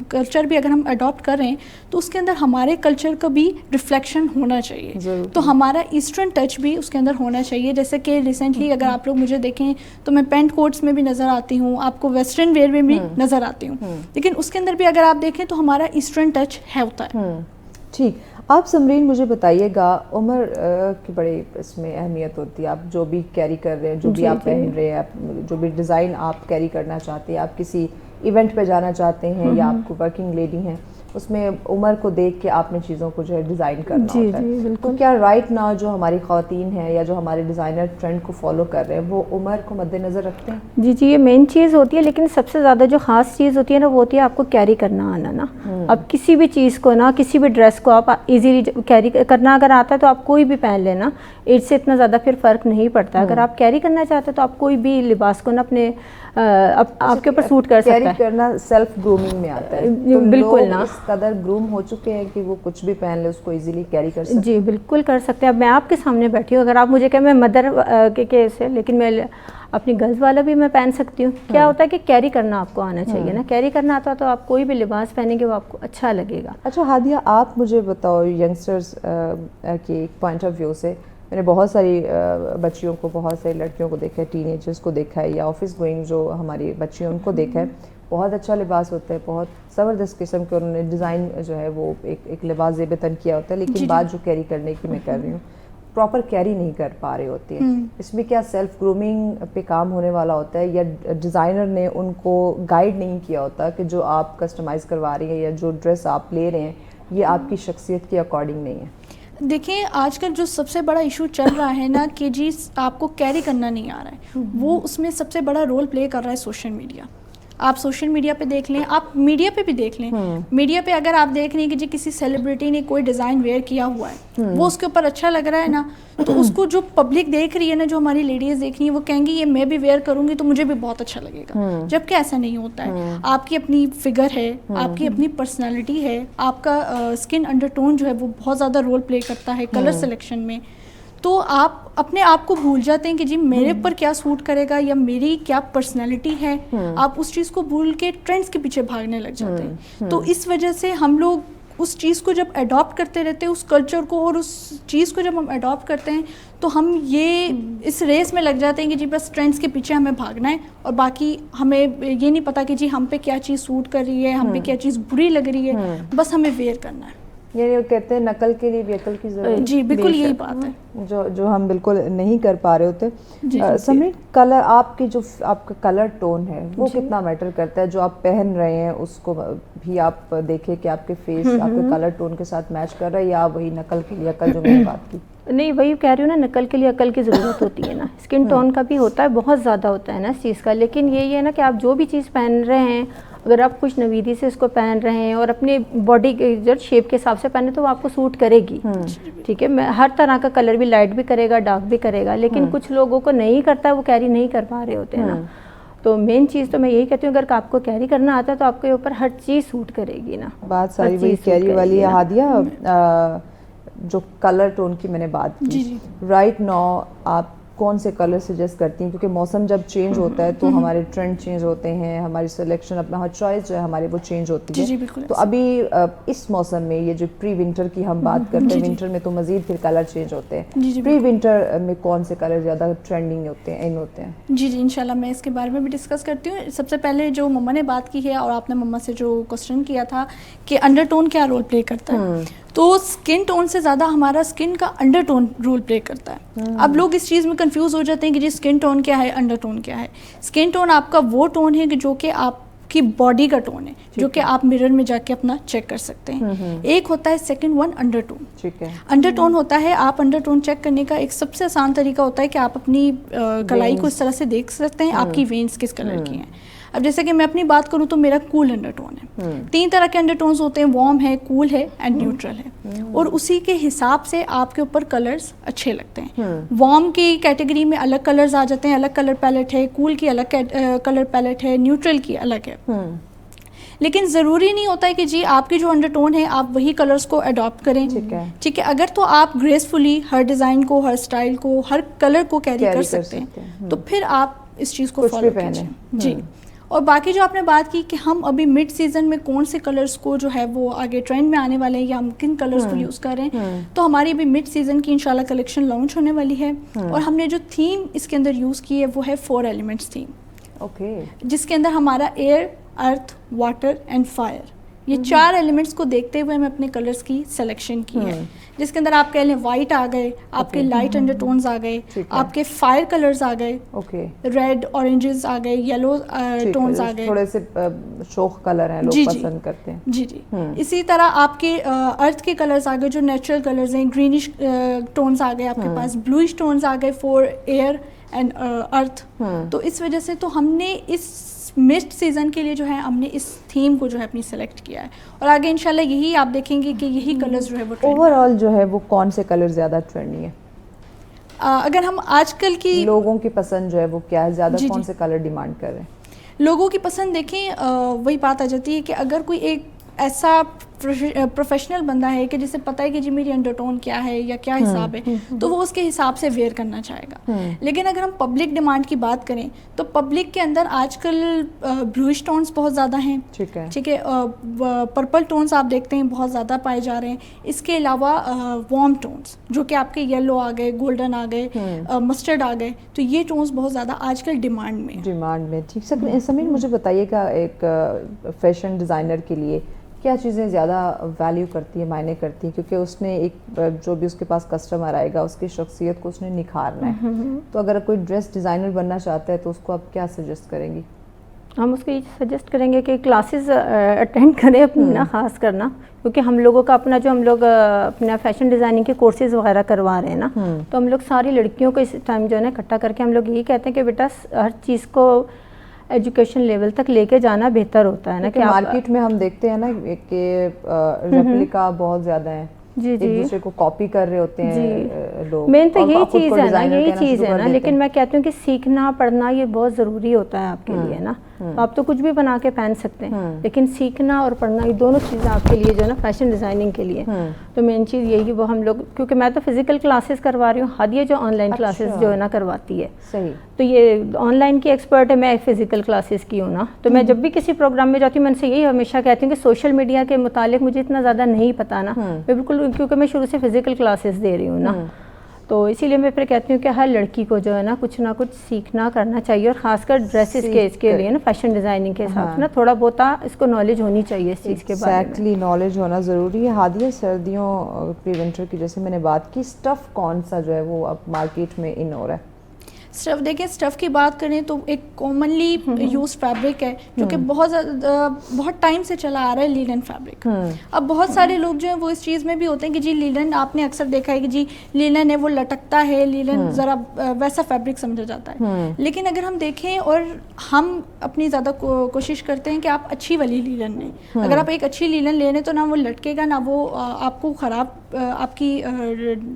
کلچر بھی اگر ہم اڈاپٹ کر رہے ہیں, تو اس کے اندر ہمارے کلچر کا بھی ریفلیکشن ہونا چاہیے. تو ہمارا ایسٹرن ٹچ بھی اس کے اندر ہونا چاہیے. جیسے کہ ریسنٹلی اگر آپ لوگ مجھے دیکھیں تو میں پینٹ کوٹس میں بھی نظر آتی ہوں, آپ کو ویسٹرن ویئر میں بھی نظر آتی ہوں, لیکن اس کے اندر بھی اگر آپ دیکھیں تو ہمارا ایسٹرن ٹچ ہے ہوتا ہے. ٹھیک, آپ سمرین مجھے بتائیے گا, عمر کی بڑی اس میں اہمیت ہوتی ہے, آپ جو بھی کیری کر رہے ہیں, جو بھی آپ پہن رہے ہیں, جو بھی ڈیزائن آپ کیری کرنا چاہتے ہیں, آپ کسی ایونٹ پہ جانا چاہتے ہیں یا آپ کو ورکنگ لیڈی ہیں, اس میں عمر کو دیکھ کے آپ نے چیزوں کو جو ہے ڈیزائن کرنا ہوتا ہے. تو کیا رائٹ ناؤ جو ہماری خواتین ہیں یا جو ہمارے ڈیزائنر ٹرینڈ کو فالو کر رہے ہیں وہ عمر کو مد نظر رکھتے ہیں؟ جی جی, یہ مین چیز ہوتی ہے, لیکن سب سے زیادہ جو خاص چیز ہوتی ہے نا وہ ہوتی ہے آپ کو کیری کرنا آنا نا. اب کسی بھی چیز کو نا, کسی بھی ڈریس کو آپ ایزیلی کیری کرنا اگر آتا ہے تو آپ کوئی بھی پہن لینا, ایج سے اتنا زیادہ پھر فرق نہیں پڑتا. اگر آپ کیری کرنا چاہتے ہیں تو آپ کوئی بھی لباس کو نا اپنے آپ کے اوپر سوٹ کر سکتا ہے. کیری کرنا سیلف گرومنگ میں آتا ہے, بالکل نا, اس قدر گروم ہو چکے ہیں کہ وہ کچھ بھی پہن لے اس کو ایزیلی کیری کر سکتے. جی بالکل کر سکتے ہیں. اب میں آپ کے سامنے بیٹھی ہوں, اگر آپ مجھے کہیں میں مدر کے کیس ہے, لیکن میں اپنی گرلز والا بھی میں پہن سکتی ہوں. کیا ہوتا ہے کہ کیری کرنا آپ کو آنا چاہیے نا, کیری کرنا آتا تو آپ کوئی بھی لباس پہنیں گے وہ آپ کو اچھا لگے گا. اچھا ہادیہ, آپ مجھے بتاؤ ینگسٹرز کے ایک پوائنٹ آف ویو سے, میں نے بہت ساری بچیوں کو, بہت ساری لڑکیوں کو دیکھا ہے, ٹین ایجرز کو دیکھا ہے, یا آفس گوئنگ جو ہماری بچی ہیں ان کو دیکھا ہے, بہت اچھا لباس ہوتا ہے, بہت زبردست قسم کے انہوں نے ڈیزائن جو ہے وہ ایک لباس زیب تن کیا ہوتا ہے, لیکن بات جو کیری کرنے کی میں کر رہی ہوں پراپر کیری نہیں کر پا رہے ہوتے ہیں. اس میں کیا سیلف گرومنگ پہ کام ہونے والا ہوتا ہے, یا ڈیزائنر نے ان کو گائیڈ نہیں کیا ہوتا کہ جو آپ کسٹمائز کروا رہی ہیں یا جو ڈریس آپ لے رہے ہیں یہ آپ کی شخصیت کے اکارڈنگ نہیں ہے؟ دیکھیں آج کل جو سب سے بڑا ایشو چل رہا ہے نا کہ جی آپ کو کیری کرنا نہیں آ رہا ہے, وہ اس میں سب سے بڑا رول پلے کر رہا ہے سوشل میڈیا. آپ سوشل میڈیا پہ دیکھ لیں, آپ میڈیا پہ بھی دیکھ لیں, میڈیا پہ اگر آپ دیکھ لیں کہ جی کسی سیلیبریٹی نے کوئی ڈیزائن ویئر کیا ہوا ہے, وہ اس کے اوپر اچھا لگ رہا ہے نا, تو اس کو جو پبلک دیکھ رہی ہے نا, جو ہماری لیڈیز دیکھ رہی ہیں, وہ کہیں گی یہ میں بھی ویئر کروں گی تو مجھے بھی بہت اچھا لگے گا. جبکہ ایسا نہیں ہوتا ہے. آپ کی اپنی فگر ہے, آپ کی اپنی پرسنالٹی ہے, آپ کا اسکن انڈر ٹون جو ہے وہ بہت زیادہ رول پلے کرتا ہے کلر سلیکشن میں. تو آپ اپنے آپ کو بھول جاتے ہیں کہ جی میرے پر کیا سوٹ کرے گا یا میری کیا پرسنالٹی ہے, آپ اس چیز کو بھول کے ٹرینڈس کے پیچھے بھاگنے لگ جاتے ہیں. تو اس وجہ سے ہم لوگ اس چیز کو جب اڈاپٹ کرتے رہتے ہیں, اس کلچر کو اور اس چیز کو جب ہم اڈاپٹ کرتے ہیں, تو ہم یہ اس ریس میں لگ جاتے ہیں کہ جی بس ٹرینڈس کے پیچھے ہمیں بھاگنا ہے, اور باقی ہمیں یہ نہیں پتا کہ جی ہم پہ کیا چیز سوٹ کر رہی ہے, ہم پہ کیا چیز بری لگ رہی ہے, بس ہمیں ویئر کرنا ہے. یعنی وہ کہتے ہیں نقل کے لیے بھی عقل کی ضرورت. جی بالکل یہی بات ہے جو ہم بالکل نہیں کر پا رہے ہوتے. سمرین, کلر آپ کی جو آپ کا کلر ٹون ہے وہ کتنا میٹر کرتا ہے؟ جو آپ پہن رہے ہیں اس کو بھی آپ دیکھیں کہ آپ کے فیس آپ کے کلر ٹون کے ساتھ میچ کر رہا ہے, یا وہی نقل کے لیے عقل جو میں نے بات کی؟ نہیں, وہی کہہ رہی ہوں نا, نقل کے لیے عقل کی ضرورت ہوتی ہے نا, اسکن ٹون کا بھی ہوتا ہے, بہت زیادہ ہوتا ہے نا اس چیز کا. لیکن یہی ہے نا کہ آپ جو بھی چیز پہن رہے ہیں, اگر آپ خوش نویدی سے اس کو پہن رہے ہیں اور اپنے باڈی کے شیپ کے حساب سے پہنے تو وہ آپ کو سوٹ کرے گی. ٹھیک ہے, ہر طرح کا کلر بھی لائٹ بھی کرے گا, ڈارک بھی کرے گا, لیکن کچھ لوگوں کو نہیں کرتا ہے, وہ کیری نہیں کر پا رہے ہوتے ہیں نا. تو مین چیز تو میں یہی کہتی ہوں, اگر آپ کو کیری کرنا آتا ہے تو آپ کے اوپر ہر چیز سوٹ کرے گی نا. بات ساری وہی کیری والی ہے. ہادیہ, جو کلر ٹون کی میں نے بات کی, رائٹ ناؤ آپ کون سے کلر سجیسٹ کرتی ہیں؟ کیونکہ موسم جب چینج ہوتا ہے تو ہمارے ٹرینڈ چینج ہوتے ہیں, ہماری سلیکشن اپنا ہر چوائس جو ہے ہماری وہ چینج ہوتی ہے. تو ابھی اس موسم میں یہ جو پری ونٹر کی ہم بات کرتے ہیں, ونٹر میں تو مزید پھر کلر چینج ہوتے ہیں, پری ونٹر میں کون سے کلر زیادہ ٹرینڈنگ ہوتے ہیں, ان ہوتے ہیں؟ جی انشاءاللہ میں اس کے بارے میں بھی ڈسکس کرتی ہوں. سب سے پہلے جو مما نے بات کی ہے, اور آپ نے مما سے جو کوسچن کیا تھا کہ انڈر ٹون کیا رول پلے کرتا ہے, تو اسکن ٹون سے زیادہ ہمارا اسکن کا انڈر ٹون رول پلے کرتا ہے. اب لوگ اس چیز میں کنفیوز ہو جاتے ہیں کہ جی اسکن ٹون کیا ہے, انڈر ٹون کیا ہے. اسکن ٹون آپ کا وہ ٹون ہے جو کہ آپ کی باڈی کا ٹون ہے, جو کہ آپ مرر میں جا کے اپنا چیک کر سکتے ہیں. ایک ہوتا ہے second one under tone. Under tone ہوتا ہے, آپ انڈر ٹون چیک کرنے کا ایک سب سے آسان طریقہ ہوتا ہے کہ آپ اپنی کلائی کو اس طرح سے دیکھ سکتے ہیں آپ کی وینس کس کلر کی ہیں. اب جیسے کہ میں اپنی بات کروں تو میرا کول انڈر ٹون ہے. 3 طرح کے انڈر ٹونز ہوتے ہیں, وارم ہے, کول ہے اینڈ نیوٹرل ہے, اور اسی کے حساب سے آپ کے اوپر کلرز اچھے لگتے ہیں. وارم کی کیٹیگری میں الگ کلرز آ جاتے ہیں, الگ کلر پیلیٹ ہے, کول کی الگ کلر پیلیٹ ہے, نیوٹرل کی الگ ہے. لیکن ضروری نہیں ہوتا ہے کہ جی آپ کی جو انڈر ٹون ہے آپ وہی کلرز کو اڈاپٹ کریں. ٹھیک ہے, اگر تو آپ گریسفلی ہر ڈیزائن کو, ہر اسٹائل کو, ہر کلر کو کیری کر سکتے ہیں, تو پھر آپ اس چیز کو فالو کیجیے. جی, اور باقی جو آپ نے بات کی کہ ہم ابھی مڈ سیزن میں کون سے کلرز کو جو ہے وہ آگے ٹرینڈ میں آنے والے ہیں یا ہم کن کلرز کو یوز کر رہے ہیں, تو ہماری ابھی مڈ سیزن کی انشاءاللہ کلیکشن لانچ ہونے والی ہے, اور ہم نے جو تھیم اس کے اندر یوز کی ہے وہ ہے 4 ایلیمنٹس تھیم, جس کے اندر ہمارا air, earth, water and fire, یہ 4 ایلیمنٹس کو دیکھتے ہوئے ہمیں اپنے کلرز کی سلیکشن کی ہے, جس کے اندر آپ کہہ لیں وائٹ آ گئے, آپ کے لائٹ انڈر ٹونز آ گئے, آپ کے فائر کلرز آ گئے, ریڈ اورنجز آ گئے, یلو ٹونز آ گئے, تھوڑے سے شوخ کلر ہیں لوگ پسند کرتے ہیں. جی اسی طرح آپ کے ارتھ کے کلرز آ گئے جو نیچرل کلرز ہیں, گرینش ٹونز آ گئے آپ کے پاس, بلوئش ٹونز آ گئے فور ایئر اینڈ ارتھ. تو اس وجہ سے تو ہم نے اس مڈ سیزن کے لیے جو ہے ہم نے اس تھیم کو جو ہے اپنی سلیکٹ کیا ہے, اور آگے انشاءاللہ یہی آپ دیکھیں گے کہ یہی کلرز جو ہے وہ اوور آل جو ہے وہ کون سے کلر زیادہ ٹرینڈنگ ہے؟ اگر ہم آج کل کی لوگوں کی پسند جو ہے وہ کیا ہے, زیادہ کون سے کلر ڈیمانڈ کر رہے ہیں لوگوں کی پسند؟ دیکھیں وہی بات آ جاتی ہے کہ اگر کوئی ایک ایسا پروفیشنل بندہ ہے کہ جسے پتہ ہے کہ جی میری انڈر ٹون کیا ہے یا کیا حساب ہے, تو وہ اس کے حساب سے ویئر کرنا چاہے گا. لیکن اگر ہم پبلک ڈیمانڈ کی بات کریں تو پبلک کے اندر آج کل بلوئش ٹونز بہت زیادہ ہیں. ٹھیک ہے, پرپل ٹونز آپ دیکھتے ہیں بہت زیادہ پائے جا رہے ہیں. اس کے علاوہ وارم ٹونز جو کہ آپ کے یلو آ گئے, گولڈن آ گئے, مسٹرڈ آ گئے, تو یہ ٹونز بہت زیادہ آج کل ڈیمانڈ میں. ٹھیک ہے, سمیر مجھے بتائیے گا ایک فیشن ڈیزائنر کے لیے کیا چیزیں زیادہ ویلیو کرتی ہیں, معنی کرتی ہیں, کیونکہ اس نے ایک جو بھی اس کے پاس کسٹمر آئے گا اس کی شخصیت کو اس نے نکھارنا ہے. تو اگر کوئی ڈریس ڈیزائنر بننا چاہتا ہے تو اس کو آپ کیا سجیسٹ کریں گی؟ ہم اس کو یہ سجیسٹ کریں گے کہ کلاسز اٹینڈ کریں اپنی نا, خاص کرنا, کیونکہ ہم لوگوں کا اپنا جو ہم لوگ اپنا فیشن ڈیزائننگ کے کورسز وغیرہ کروا رہے ہیں نا, تو ہم لوگ ساری لڑکیوں کو اس ٹائم جو ہے نا اکٹھا کر کے ہم لوگ یہی کہتے ہیں کہ بیٹا ہر چیز کو ایجوکیشن لیول تک لے کے جانا بہتر ہوتا ہے نا. کہ مارکیٹ میں ہم دیکھتے ہیں نا کہ ریپلیکا بہت زیادہ ہیں, ایک دوسرے کو کاپی کر رہے ہوتے ہیں لوگ. مین تو یہی چیز ہے نا, یہی چیز ہے نا. لیکن میں کہتی ہوں کہ سیکھنا پڑھنا یہ بہت ضروری ہوتا ہے آپ کے لیے نا. آپ تو کچھ بھی بنا کے پہن سکتے ہیں, لیکن سیکھنا اور پڑھنا یہ دونوں چیزیں آپ کے لیے جو ہے نا فیشن ڈیزائننگ کے لیے. تو مین چیز یہی ہے, وہ ہم لوگ, کیونکہ میں تو فزیکل کلاسز کروا رہی ہوں, ہادیہ جو آن لائن کلاسز جو ہے نا کرواتی ہے. صحیح. تو یہ آن لائن کی ایکسپرٹ ہے, میں فزیکل کلاسز کی ہوں نا. تو میں جب بھی کسی پروگرام میں جاتی ہوں, میں ان سے یہی ہمیشہ کہتی ہوں کہ سوشل میڈیا کے متعلق مجھے اتنا زیادہ نہیں پتا نا, میں بالکل, کیونکہ میں شروع سے فزیکل کلاسز دے رہی ہوں نا. تو اسی لیے میں پھر کہتی ہوں کہ ہر لڑکی کو جو ہے نا کچھ نہ کچھ سیکھنا کرنا چاہیے, اور خاص کر ڈریسز کے اس کے لیے نا فیشن ڈیزائننگ کے حساب سے نا تھوڑا بہت اس کو نالج ہونی چاہیے اس چیز کے بارے میں. ایگزیکٹلی, نالج ہونا ضروری ہے. ہادیہ, سردیوں پری ونٹر کی جیسے میں نے بات کی, اسٹف کون سا جو ہے وہ اب مارکیٹ میں ان ہو رہا ہے؟ اسٹف دیکھیں, اسٹف کی بات کریں تو ایک کامنلی یوز فیبرک ہے جو کہ بہت ٹائم سے چلا آ رہا ہے, لینن فیبرک. اب بہت سارے لوگ جو ہیں وہ اس چیز میں بھی ہوتے ہیں کہ جی لینن, آپ نے اکثر دیکھا ہے کہ جی لینن ہے وہ لٹکتا ہے, لینن ذرا ویسا فیبرک سمجھا جاتا ہے. لیکن اگر ہم دیکھیں اور ہم اپنی زیادہ کوشش کرتے ہیں کہ آپ اچھی والی لینن لیں. اگر آپ ایک اچھی لینن لے لیں تو نہ وہ لٹکے گا, نہ وہ آپ کو خراب آپ کی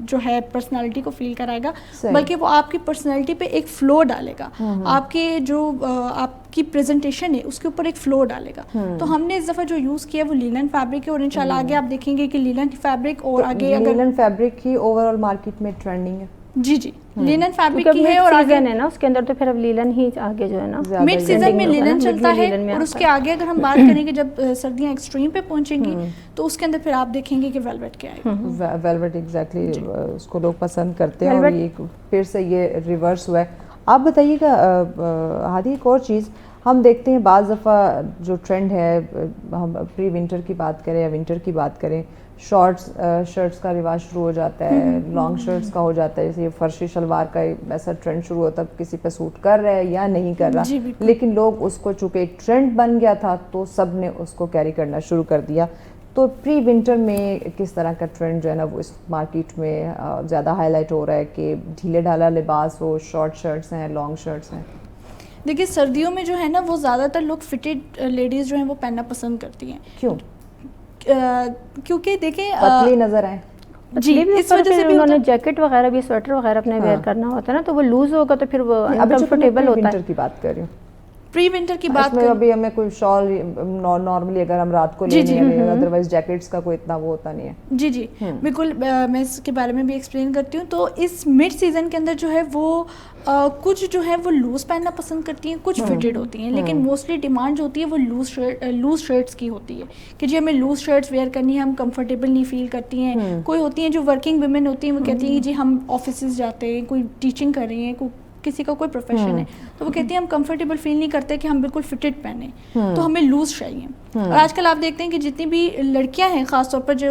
جو ہے پرسنالٹی کو فیل کرائے گا, بلکہ وہ آپ کی پرسنالٹی پہ ایک فلو ڈالے گا, آپ کے جو آپ کی پریزنٹیشن ہے اس کے اوپر ایک فلو ڈالے گا. تو ہم نے اس دفعہ جو یوز کیا وہ لینن فیبرک ہے, اور انشاءاللہ آگے آپ دیکھیں گے کہ لینن فیبرک اور آگے اگر لینن فیبرک ہی اوور آل مارکیٹ میں ٹرینڈنگ ہے. جی لینن فیبرک کی ہے, اور آگے ہے نا اس کے اندر تو پھر اب لینن ہی آگے جو ہے نا مڈ سیزن میں لینن چلتا ہے, اور اس کے آگے اگر ہم بات کریں کہ جب سردیاں ایکسٹریم پہ پہنچیں گی تو اس کے اندر پھر آپ دیکھیں گے کہ ویلویٹ کیا ہے. ویلویٹ ایگزیکٹلی اس کو لوگ پسند کرتے ہیں, اور یہ پھر سے یہ ریورس ہوا ہے. آپ بتائیے گا ہادی, ایک اور چیز ہم دیکھتے ہیں بعض دفعہ جو ٹرینڈ ہے, ہم پری ونٹر کی بات کریں یا ونٹر کی بات کریں, شرٹس کا رواج شروع ہو جاتا ہے, لانگ شرٹس کا ہو جاتا ہے. جیسے یہ فرشی شلوار کا ایسا ٹرینڈ شروع ہوتا ہے, کسی پہ سوٹ کر رہا ہے یا نہیں کر رہا, لیکن لوگ اس کو چونکہ ایک ٹرینڈ بن گیا تھا تو سب نے اس کو کیری کرنا شروع کر دیا. تو پری ونٹر میں کس طرح کا ٹرینڈ جو ہے نا وہ اس مارکیٹ میں زیادہ ہائی لائٹ ہو رہا ہے کہ ڈھیلے ڈھالا لباس ہو, شارٹ شرٹس ہیں, لانگ شرٹس ہیں؟ دیکھیے سردیوں میں جو ہے نا وہ زیادہ تر لوگ فٹڈ لیڈیز جو ہیں وہ پہننا پسند کرتی ہیں. کیوں؟ کیونکہ دیکھیں پتلی نظر آئے. جی, اس وجہ سے بھی انہوں نے جیکٹ وغیرہ بھی, سویٹر وغیرہ اپنے ویئر کرنا ہوتا ہے نا, تو وہ لوز ہوگا تو پھر وہ کمفرٹیبل ہوتا ہے. ونٹر کی بات کر رہی ہوں, پری ونٹر کی بات میں ابھی ہمیں کوئی شال نارملی اگر ہم رات کو لینے ہیں, ادروائز جیکٹس کا کوئی اتنا وہ ہوتا نہیں ہے. جی بالکل, میں اس کے بارے میں بھی ایکسپلین کرتی ہوں. تو اس مڈ سیزن کے اندر جو ہے وہ کچھ جو ہے وہ لوز پہننا پسند کرتی ہیں, کچھ فٹڈ ہوتی ہیں, لیکن موسٹلی ڈیمانڈ جو ہوتی ہے وہ لوز شرٹس کی ہوتی ہے کہ جی ہمیں لوز شرٹس ویئر کرنی ہے, ہم کمفرٹیبل نہیں فیل کرتی ہیں. کوئی ہوتی ہیں جو ورکنگ ویمن ہوتی ہیں, وہ کہتی ہیں کہ جی ہم آفیسز جاتے ہیں, کوئی ٹیچنگ کر رہی ہیں, کسی کا کوئی پروفیشن ہے, تو وہ کہتی ہیں ہم کمفرٹیبل فیل نہیں کرتے کہ ہم بالکل فٹڈ پہنیں, تو ہمیں لوز چاہیے. اور آج کل آپ دیکھتے ہیں کہ جتنی بھی لڑکیاں ہیں, خاص طور پر جو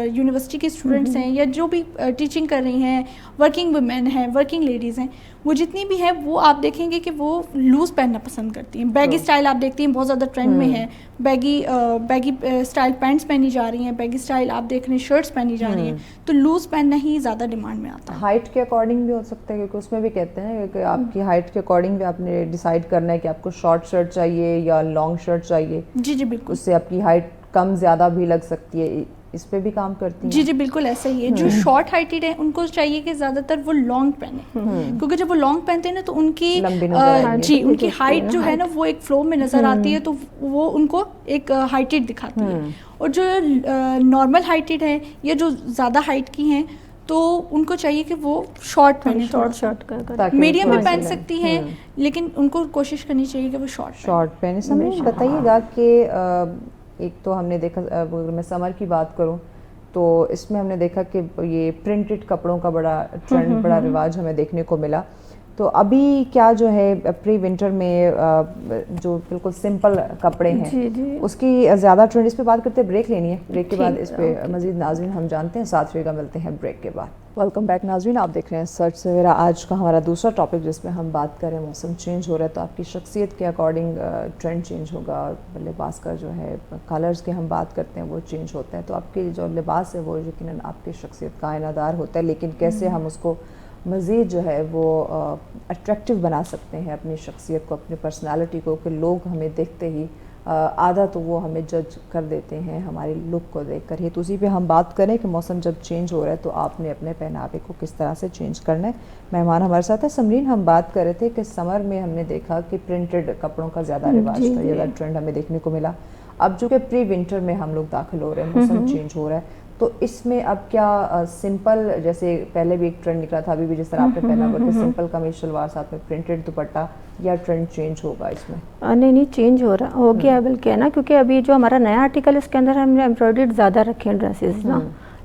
یونیورسٹی کی اسٹوڈنٹس ہیں یا جو بھی ٹیچنگ کر رہی ہیں, ورکنگ ویمن ہیں, ورکنگ لیڈیز ہیں, وہ جتنی بھی ہیں وہ آپ دیکھیں گے کہ وہ لوز پہننا پسند کرتی ہیں. بیگی اسٹائل آپ دیکھتی ہیں بہت زیادہ ٹرینڈ میں ہے, بیگی اسٹائل پینٹس پہنی جا رہی ہیں, بیگی اسٹائل آپ دیکھ رہے ہیں شرٹس پہنی جا رہی ہیں, تو لوز پہننا ہی زیادہ ڈیمانڈ میں آتا ہے. ہائٹ کے اکارڈنگ بھی ہو سکتا ہے, کیونکہ اس میں بھی کہتے ہیں کہ آپ کی ہائٹ کے اکارڈنگ بھی آپ نے ڈیسائیڈ کرنا ہے کہ آپ کو شارٹ شرٹ چاہیے یا لانگ شرٹ چاہیے. جی بالکل, اس سے آپ کی ہائٹ کم زیادہ بھی لگ سکتی ہے, اس پہ بھی کام کرتی ہیں. جی بالکل ایسا ہی ہے. جو شارٹ ہائٹڈ ہیں ان کو چاہیے کہ زیادہ تر وہ لانگ پہنیں, کیونکہ جب وہ لانگ پہنتے ہیں نا تو ان کی ان کی ہائٹ جو ہے نا وہ ایک فلو میں نظر آتی ہے, تو وہ ان کو ایک ہائٹڈ دکھاتی ہے. اور جو نارمل ہائٹڈ ہیں یا جو زیادہ ہائٹ کی ہیں تو ان کو چاہیے کہ وہ شارٹ پہنیں, میڈیم میں پہن سکتی ہیں, لیکن ان کو کوشش کرنی چاہیے کہ وہ شارٹ پہنیں. سمجھ بتائیے گا کہ ایک تو ہم نے دیکھا, اگر میں سمر کی بات کروں تو اس میں ہم نے دیکھا کہ یہ پرنٹڈ کپڑوں کا بڑا ٹرینڈ, بڑا رواج ہمیں دیکھنے کو ملا. تو ابھی کیا جو ہے پری ونٹر میں جو بالکل سمپل کپڑے ہیں اس کی زیادہ ٹرینڈ, اس پہ بات کرتے ہیں, بریک لینی ہے, بریک کے بعد اس پہ مزید ناظرین ہم جانتے ہیں. ساتھ رہے گا, ملتے ہیں بریک کے بعد. ویلکم بیک ناظرین, آپ دیکھ رہے ہیں سرچ سویرا. آج کا ہمارا دوسرا ٹاپک جس میں ہم بات کریں, موسم چینج ہو رہا ہے تو آپ کی شخصیت کے اکارڈنگ ٹرینڈ چینج ہوگا, لباس کا جو ہے کلرز کے ہم بات کرتے ہیں وہ چینج ہوتا ہے. تو آپ کے جو لباس ہے وہ یقیناً آپ کی شخصیت کا آئینہ دار ہوتا ہے, لیکن کیسے ہم اس کو مزید جو ہے وہ اٹریکٹیو بنا سکتے ہیں اپنی شخصیت کو, اپنی پرسنالٹی کو, کہ لوگ ہمیں دیکھتے ہی آدھا تو وہ ہمیں جج کر دیتے ہیں ہماری لک کو دیکھ کر ہی. تو اسی پہ ہم بات کریں کہ موسم جب چینج ہو رہا ہے تو آپ نے اپنے پہناوے کو کس طرح سے چینج کرنا ہے. مہمان ہمارے ساتھ ہے سمرین. ہم بات کر رہے تھے کہ سمر میں ہم نے دیکھا کہ پرنٹڈ کپڑوں کا زیادہ رواج تھا, زیادہ ٹرینڈ ہمیں دیکھنے کو ملا. اب جو کہ پری ونٹر میں ہم لوگ داخل ہو رہے ہیں, موسم چینج ہو رہا ہے, تو اس میں اب کیا سمپل, جیسے پہلے بھی ایک ٹرینڈ نکلا تھا, ابھی بھی جس طرح آپ نے پہنا ہوا کہ سمپل قمیص شلوار ساتھ میں پرنٹڈ دوپٹہ, یا ٹرینڈ چینج ہوگا اس میں؟ نہیں چینج ہو گیا بلکہ نا, کیونکہ ابھی جو ہمارا نیا آرٹیکل ہے اس کے اندر ہم نے ایمبرائڈریڈ زیادہ رکھے ہیں ڈریسز نا,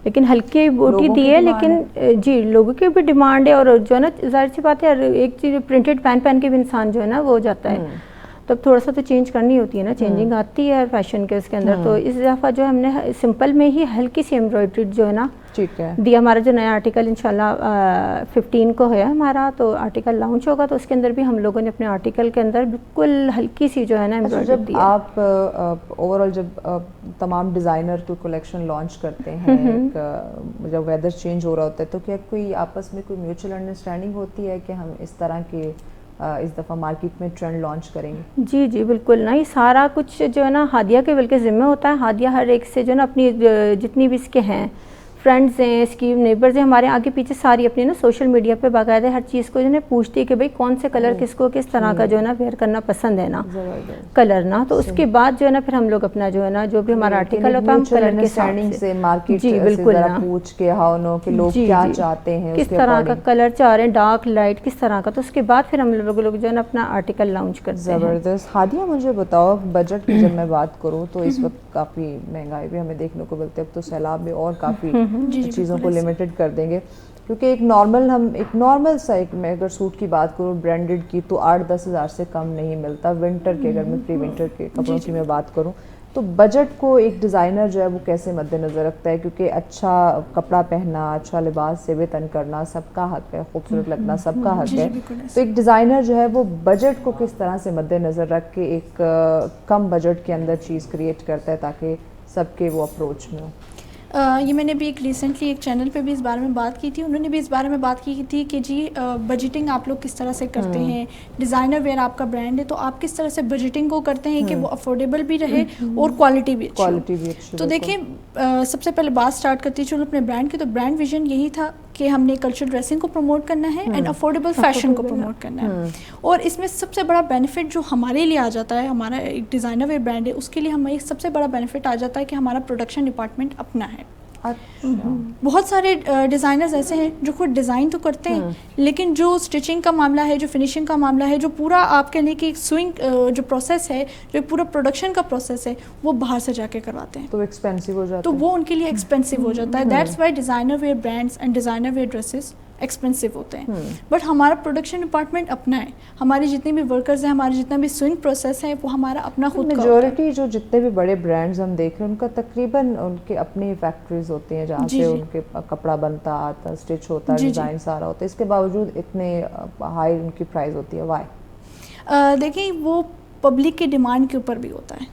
لیکن ہلکی بوٹی دی ہے, لیکن جی لوگوں کی بھی ڈیمانڈ ہے, اور جو ہے نا ظاہر سی بات ہے ایک چیز پرنٹڈ پہن کے بھی انسان جو ہے نا وہ ہو جاتا ہے, تب تھوڑا سا تو چینج کرنی ہوتی ہے نا, چینجنگ آتی ہے فیشن کے اس کے اندر. تو اس دفعہ جو ہم نے سمپل میں ہی ہلکی سی ایمبرائڈری جو ہے نا دیا. ہمارا جو نیا آرٹیکل انشاءاللہ 15 کو ہے ہمارا, تو آرٹیکل لانچ ہوگا, تو اس کے اندر بھی ہم لوگوں نے اپنے آرٹیکل کے اندر بالکل ہلکی سی جو ہے نا ایمبرائڈری دی. جب آپ اوور آل جب تمام ڈیزائنر کو کلیکشن لانچ کرتے ہیں, جب ویدر چینج ہو رہا ہوتا ہے, تو کیا کوئی آپس میں کوئی میوچل انڈرسٹینڈنگ ہوتی ہے کہ ہم اس طرح کے اس دفعہ مارکیٹ میں ٹرینڈ لانچ کریں گے؟ جی بالکل نا, یہ سارا کچھ جو ہے نا ہادیہ کے بلکہ ذمہ ہوتا ہے. ہادیہ ہر ایک سے جو ہے نا اپنی جتنی بھی اس کے ہیں فرینڈز ہیں, اس کی نیبرز ہیں, ہمارے آگے پیچھے ساری اپنی نا سوشل میڈیا پہ باقاعدہ ہر چیز کو جو ہے پوچھتی ہے کہ بھئی کون سے کلر کس کو کس طرح کا جو ہے نا ویئر کرنا پسند ہے نا کلر نا. تو اس کے بعد جو ہے نا پھر ہم لوگ اپنا جو ہے نا جو بھی ہمارا آرٹیکل ہوتا ہے ہم کلر کے ساتھ سے مارکیٹ جی بالکل نا پوچھ کے ہاؤ نو کہ لوگ کیا چاہتے ہیں, کس طرح کا کلر چاہ رہے ہیں, ڈارک لائٹ کس طرح کا, تو اس کے بعد پھر ہم لوگ جو ہے نا اپنا آرٹیکل لانچ کرتے ہیں. زبردست. ہادیہ مجھے بتاؤ, بجٹ کی جب میں بات کروں تو اس وقت کافی مہنگائی بھی ہمیں دیکھنے کو ملتی ہے, اب تو سیلاب میں اور کافی چیزوں کو لمیٹڈ کر دیں گے, کیونکہ ایک نارمل سا میں اگر سوٹ کی بات کروں برانڈڈ کی تو 8-10 ہزار سے کم نہیں ملتا ونٹر کے. اگر میں پری ونٹر کے کپڑوں کی میں بات کروں تو بجٹ کو ایک ڈیزائنر جو ہے وہ کیسے مد نظر رکھتا ہے, کیونکہ اچھا کپڑا پہننا, اچھا لباس سے تن کرنا سب کا حق ہے, خوبصورت لگنا سب کا حق ہے, تو ایک ڈیزائنر جو ہے وہ بجٹ کو کس طرح سے مد نظر رکھ کے ایک کم بجٹ کے اندر چیز کریٹ کرتا ہے تاکہ سب کے وہ اپروچ میں ہو؟ یہ میں نے بھی ریسنٹلی ایک چینل پہ بھی اس بارے میں بات کی تھی, انہوں نے بھی اس بارے میں بات کی تھی کہ جی بجٹنگ آپ لوگ کس طرح سے کرتے ہیں, ڈیزائنر ویئر آپ کا برانڈ ہے تو آپ کس طرح سے بجٹنگ کو کرتے ہیں کہ وہ افورڈیبل بھی رہے اور کوالٹی بھی اچھی. تو دیکھیں سب سے پہلے بات سٹارٹ کرتی چلو اپنے برانڈ کی, تو برانڈ ویژن یہی تھا کہ ہم نے کلچرل ڈریسنگ کو پروموٹ کرنا ہے اینڈ افورڈیبل فیشن کو پروموٹ کرنا ہے. اور اس میں سب سے بڑا بینیفٹ جو ہمارے لیے آ جاتا ہے, ہمارا ایک ڈیزائنر ویئر برانڈ ہے, اس کے لیے ہمیں سب سے بڑا بینیفٹ آ جاتا ہے کہ ہمارا پروڈکشن ڈپارٹمنٹ اپنا ہے. بہت سارے ڈیزائنرز ایسے ہیں جو خود ڈیزائن تو کرتے ہیں لیکن جو اسٹچنگ کا معاملہ ہے, جو فنیشنگ کا معاملہ ہے, جو پورا آپ کہنے کی سوئنگ جو پروسیس ہے, جو پورا پروڈکشن کا پروسیس ہے, وہ باہر سے جا کے کرواتے ہیں, تو ایکسپینسو ہو جاتا ہے, تو وہ ان کے لیے ایکسپینسو ہو جاتا ہے. That's why designer where brands and designer where dresses expensive ہوتے ہیں. بٹ ہمارا پروڈکشن ڈپارٹمنٹ اپنا ہے, ہماری جتنے بھی ورکرز ہیں, ہمارا جتنا بھی سوئنگ پروسیس ہے وہ ہمارا اپنا خود کا. میجورٹی جو جتنے بھی بڑے برانڈز ہم دیکھ رہے ہیں ان کا تقریباً ان کے اپنی فیکٹریز ہوتی ہیں جہاں سے ان کے کپڑا بنتا آتا, اسٹچ ہوتا, ڈیزائن سارا ہوتا ہے, اس کے باوجود اتنے ہائی ان کی پرائز ہوتی ہے. وائی؟ دیکھیں وہ پبلک کی ڈیمانڈ کے اوپر بھی ہوتا ہے.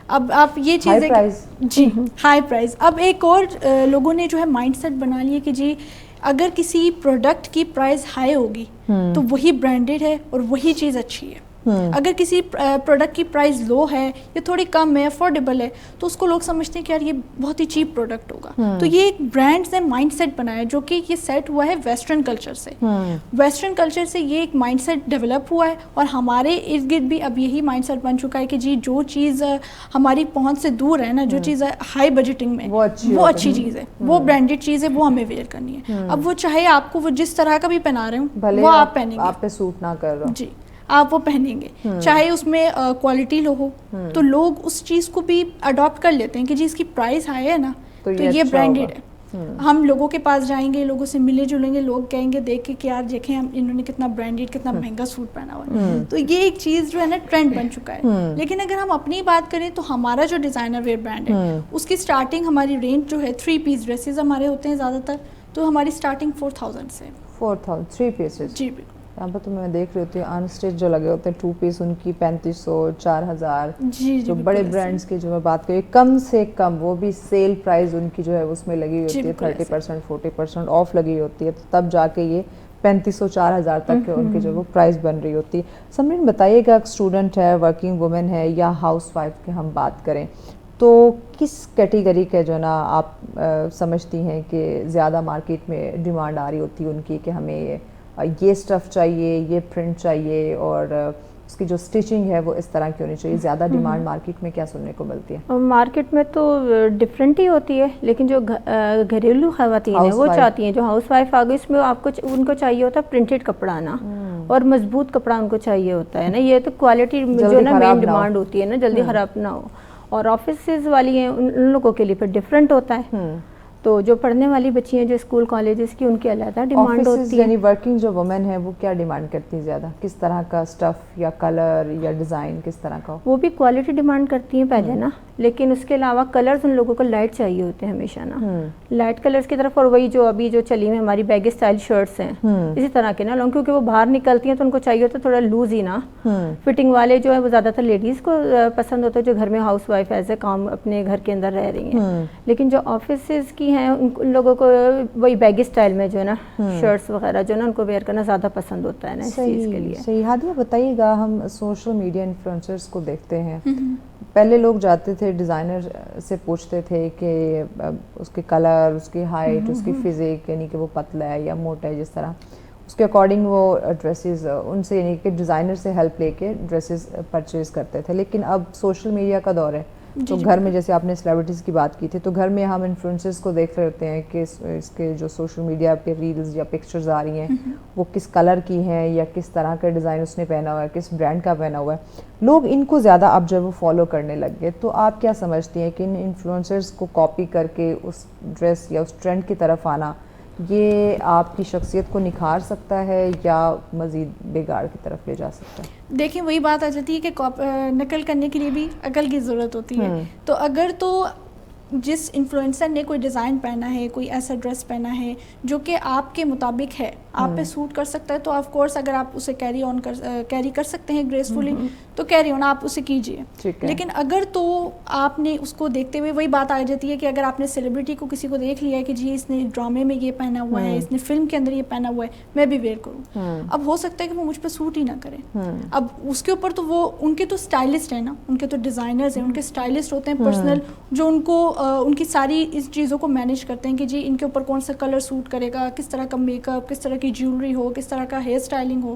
اب آپ یہ چیز جی ہائی پرائز. اب ایک اور لوگوں نے جو ہے مائنڈ سیٹ بنا لیے کہ جی اگر کسی پروڈکٹ کی پرائز ہائی ہوگی تو وہی برانڈیڈ ہے اور وہی چیز اچھی ہے. اگر کسی پروڈکٹ کی پرائز لو ہے یا تھوڑی کم ہے, افورڈیبل ہے, تو اس کو لوگ سمجھتے ہیں کہ یار یہ بہت ہی چیپ پروڈکٹ ہوگا. تو یہ ایک برانڈز نے مائنڈ سیٹ بنایا جو کہ یہ سیٹ ہوا ہے ویسٹرن کلچر سے. ویسٹرن کلچر سے یہ ایک مائنڈ سیٹ ڈیولپ ہوا ہے اور ہمارے ارد گرد بھی اب یہی مائنڈ سیٹ بن چکا ہے کہ جی جو چیز ہماری پہنچ سے دور ہے نا, جو چیز ہائی بجٹنگ میں وہ اچھی چیز ہے, وہ برانڈیڈ چیز ہے, وہ ہمیں ویئر کرنی ہے. اب وہ چاہے آپ کو وہ جس طرح کا بھی پہنا رہے ہوں وہ آپ پہنیں گے, آپ پہ سوٹ نہ کر رہا, جی آپ وہ پہنیں گے, چاہے اس میں کوالٹی لو ہو, تو لوگ اس چیز کو بھی اڈاپٹ کر لیتے ہیں کہ جی اس کی پرائز ہائی ہے نا تو یہ برانڈیڈ ہے. ہم لوگوں کے پاس جائیں گے, لوگوں سے ملے جلیں گے, لوگ کہیں گے دیکھ کے کہ یار دیکھیں ہم انہوں نے کتنا برانڈیڈ کتنا مہنگا سوٹ پہنا ہوا ہے. تو یہ ایک چیز جو ہے نا ٹرینڈ بن چکا ہے. لیکن اگر ہم اپنی بات کریں تو ہمارا جو ڈیزائنر ویئر برانڈ ہے اس کی اسٹارٹنگ ہماری رینج جو ہے 3 پیس ڈریسز ہمارے ہوتے ہیں زیادہ تر, تو ہماری اسٹارٹنگ 4000 سے. 4000 3 پیسز؟ جی بالکل. یہاں پر تو میں دیکھ رہی ہوتی ہوں ان اسٹچ جو لگے ہوتے ہیں 2 پیس, ان کی 3500 4000. جو بڑے برانڈس کی جو میں بات کری کم سے کم وہ بھی سیل پرائز ان کی جو ہے اس میں لگی ہوتی ہے 30% 40% آف لگی ہوتی ہے, تب جا کے یہ 3500 4000 تک کے ان کی جو وہ پرائز بن رہی ہوتی ہے. سمرین بتائیے گا اسٹوڈنٹ ہے, ورکنگ وومن ہے یا ہاؤس وائف کی ہم بات کریں تو کس کیٹیگری کے جو ہے نا آپ سمجھتی ہیں کہ زیادہ مارکیٹ میں ڈیمانڈ آ رہی ہوتی ہے ان کی کہ ہمیں یہ اسٹف چاہیے, یہ پرنٹ چاہیے اور اس کی جو اسٹیچنگ ہے وہ اس طرح کی ہونی چاہیے, زیادہ ڈیمانڈ مارکیٹ میں کیا سننے کو ملتی ہے؟ مارکیٹ میں تو ڈفرینٹ ہی ہوتی ہے, لیکن جو گھریلو خواتین ہیں وہ چاہتی ہیں, جو ہاؤس وائف آ گئی اس میں آپ کو ان کو چاہیے ہوتا ہے پرنٹڈ کپڑا نا, اور مضبوط کپڑا ان کو چاہیے ہوتا ہے نا, یہ تو کوالٹی جو نا مین ڈیمانڈ ہوتی ہے نا, جلدی خراب نہ ہو. اور آفیسز والی ہیں ان لوگوں کے لیے پھر ڈفرینٹ ہوتا ہے. تو جو پڑھنے والی بچی ہیں جو اسکول کالجز کی, ان کی علیحدہ ڈیمانڈ ہوتی ہے. یعنی ورکنگ جو وومن ہے وہ کیا ڈیمانڈ کرتی ہیں زیادہ, کس طرح کا اسٹف یا کلر یا ڈیزائن کس طرح کا؟ وہ بھی کوالٹی ڈیمانڈ کرتی ہیں پہلے نا, لیکن اس کے علاوہ کلرز ان لوگوں کو لائٹ چاہیے ہوتے ہیں ہمیشہ نا, لائٹ کلرز کی طرف. اور وہی جو ابھی جو چلی ہوئی ہماری بیگی اسٹائل شرٹس ہیں اسی طرح کے نا لوگ, کیونکہ وہ باہر نکلتی ہیں تو ان کو چاہیے ہوتا ہے تھوڑا لوز ہی نا. فٹنگ والے جو ہے وہ زیادہ تر لیڈیز کو پسند ہوتا ہے جو گھر میں ہاؤس وائف ایز اے کام اپنے گھر کے اندر رہ رہی ہیں. لیکن جو آفیسز کی ہیں ان لوگوں کو وہی بیگی اسٹائل میں جو ہے نا شرٹس وغیرہ جو ہے نا ان کو ویئر کرنا زیادہ پسند ہوتا ہے نا اس چیز کے لیے. صحیح. ہادیہ بتائیے گا, ہم سوشل میڈیا انفلوئنسرز کو دیکھتے ہیں, پہلے لوگ جاتے تھے ڈیزائنر سے پوچھتے تھے کہ اس کے کلر, اس کی ہائٹ, اس کی فزک, یعنی کہ وہ پتلا ہے یا موٹا ہے, جس طرح اس کے اکارڈنگ وہ ڈریسز ان سے, یعنی کہ ڈیزائنر سے ہیلپ لے کے ڈریسز پرچیز کرتے تھے. لیکن اب سوشل میڈیا کا دور ہے تو گھر میں, جیسے آپ نے سیلیبریٹیز کی بات کی تھی, تو گھر میں ہم انفلوئنسرز کو دیکھ رہے ہوتے ہیں کہ اس کے جو سوشل میڈیا پہ ریلز یا پکچرز آ رہی ہیں وہ کس کلر کی ہیں یا کس طرح کا ڈیزائن اس نے پہنا ہوا ہے, کس برانڈ کا پہنا ہوا ہے. لوگ ان کو زیادہ اب جو وہ فالو کرنے لگ گئے. تو آپ کیا سمجھتی ہیں کہ ان انفلوئنسرز کو کاپی کر کے اس ڈریس یا اس ٹرینڈ کی طرف آنا یہ آپ کی شخصیت کو نکھار سکتا ہے یا مزید بگاڑ کی طرف لے جا سکتا ہے؟ دیکھیں وہی بات آ جاتی ہے کہ نقل کرنے کے لیے بھی عقل کی ضرورت ہوتی ہے. تو اگر تو جس انفلوئنسر نے کوئی ڈیزائن پہنا ہے, کوئی ایسا ڈریس پہنا ہے جو کہ آپ کے مطابق ہے, آپ پہ سوٹ کر سکتا ہے, تو آف کورس اگر آپ اسے کیری کر سکتے ہیں گریسفلی تو کیری آن آپ اسے کیجیے. لیکن اگر تو آپ نے اس کو دیکھتے ہوئے, وہی بات آ جاتی ہے کہ اگر آپ نے سیلیبریٹی کو کسی کو دیکھ لیا ہے کہ جی اس نے ڈرامے میں یہ پہنا ہوا ہے, اس نے فلم کے اندر یہ پہنا ہوا ہے, میں بھی ویئر کروں, اب ہو سکتا ہے کہ وہ مجھ پہ سوٹ ہی نہ کرے. اب اس کے اوپر تو وہ ان کے تو اسٹائلسٹ ہیں نا, ان کے تو ڈیزائنرز ہیں, ان کے اسٹائلسٹ ہوتے ہیں پرسنل, جو ان کو ان کی ساری اس چیزوں کو مینیج کرتے ہیں کہ جی ان کے اوپر کون سا کلر سوٹ کرے گا, کس طرح کا میک اپ, کس طرح کی جیولری ہو, کس طرح کا ہیئر اسٹائلنگ ہو.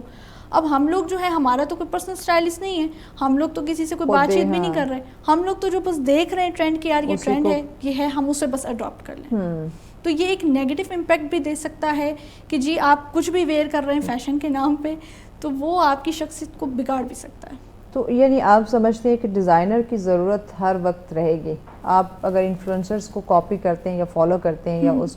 اب ہم لوگ جو ہے, ہمارا تو کوئی پرسنل اسٹائلسٹ نہیں ہے, ہم لوگ تو کسی سے کوئی بات چیت بھی نہیں کر رہے, ہم لوگ تو جو بس دیکھ رہے ہیں ٹرینڈ کہ یار یہ ٹرینڈ ہے, یہ ہے, ہم اسے بس اڈاپٹ کر لیں. تو یہ ایک نیگیٹو امپیکٹ بھی دے سکتا ہے کہ جی آپ کچھ بھی ویئر کر رہے ہیں فیشن کے نام پہ, تو وہ آپ کی شخصیت کو بگاڑ بھی سکتا ہے. تو یعنی آپ سمجھتے ہیں کہ ڈیزائنر کی ضرورت ہر وقت رہے گی. آپ اگر انفلوئنسرز کو کاپی کرتے ہیں یا فالو کرتے ہیں یا اس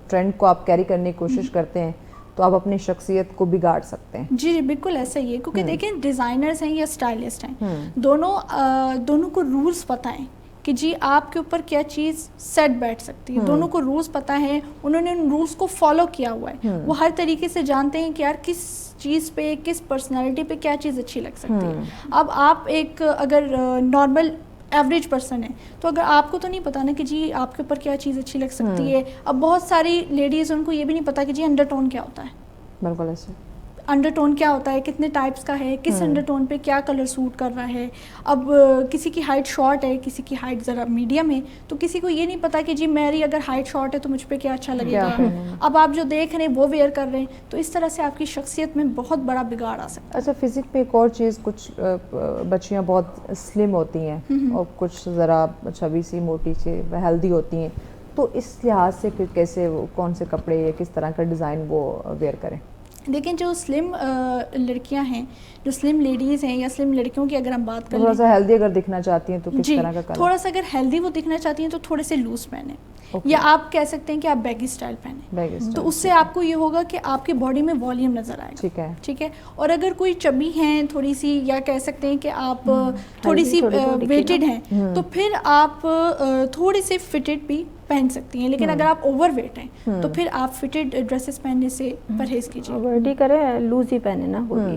ٹرینڈ کو آپ کیری کرنے کی کوشش کرتے ہیں تو آپ اپنی شخصیت کو بگاڑ سکتے ہیں. جی بالکل ایسا ہی ہے, کیونکہ دیکھیں ڈیزائنرز ہیں یا اسٹائلسٹ ہیں, دونوں کو رولز پتہ ہیں کہ جی آپ کے اوپر کیا چیز سیٹ بیٹھ سکتی ہے, دونوں کو رولز پتہ ہیں, انہوں نے ان رولز کو فالو کیا ہوا ہے, وہ ہر طریقے سے جانتے ہیں کہ یار کس چیز پہ, کس پرسنالٹی پہ کیا چیز اچھی لگ سکتی ہے. اب آپ ایک اگر نارمل ایوریج پرسن ہے تو اگر آپ کو تو نہیں پتا نا کہ جی آپ کے اوپر کیا چیز اچھی لگ سکتی ہے. اب بہت ساری لیڈیز ان کو یہ بھی نہیں پتا کہ جی انڈر ٹون کیا ہوتا ہے. بالکل ایسے انڈر ٹون کیا ہوتا ہے, کتنے ٹائپس کا ہے, کس انڈر ٹون پہ کیا کلر سوٹ کر رہا ہے. اب کسی کی ہائٹ شارٹ ہے, کسی کی ہائٹ ذرا میڈیم ہے, تو کسی کو یہ نہیں پتا کہ جی میری اگر ہائٹ شارٹ ہے تو مجھ پہ کیا اچھا لگے گا. اب آپ جو دیکھ رہے ہیں وہ ویئر کر رہے ہیں, تو اس طرح سے آپ کی شخصیت میں بہت بڑا بگاڑ آ سکتا ہے. اچھا, فزک پہ ایک اور چیز, کچھ بچیاں بہت سلم ہوتی ہیں اور کچھ ذرا چھبی سی موٹی سی ہیلدی ہوتی ہیں, تو اس لحاظ سے پھر کیسے کون سے کپڑے یا کس طرح کا ڈیزائن وہ ویئر کریں؟ دیکھیں جو سلم لڑکیاں ہیں, جو سلم لیڈیز ہیں یا سلم لڑکیوں کی اگر ہم بات کریں, تھوڑا سا ہیلدی اگر دکھنا چاہتی ہیں تو کس طرح کا کلر؟ تھوڑا سا اگر ہیلدی وہ دکھنا چاہتی ہیں تو تھوڑے سے لوز پہنیں, یا آپ کہہ سکتے ہیں کہ آپ بیگی اسٹائل پہنیں, تو اس سے آپ کو یہ ہوگا کہ آپ کی باڈی میں والیوم نظر آئے گا. ٹھیک ہے. اور اگر کوئی چبی ہیں تھوڑی سی, یا کہہ سکتے ہیں کہ آپ تھوڑی سی ویٹڈ ہیں, تو پھر آپ تھوڑی سی فٹڈ بھی پہن سکتی ہیں. لیکن اگر آپ اوور ویٹ ہیں تو پھر آپ فٹڈ ڈریسز پہننے سے پرہیز کیجیے. اوورڈی کریں, لوز ہی پہنے نا, وہ بھی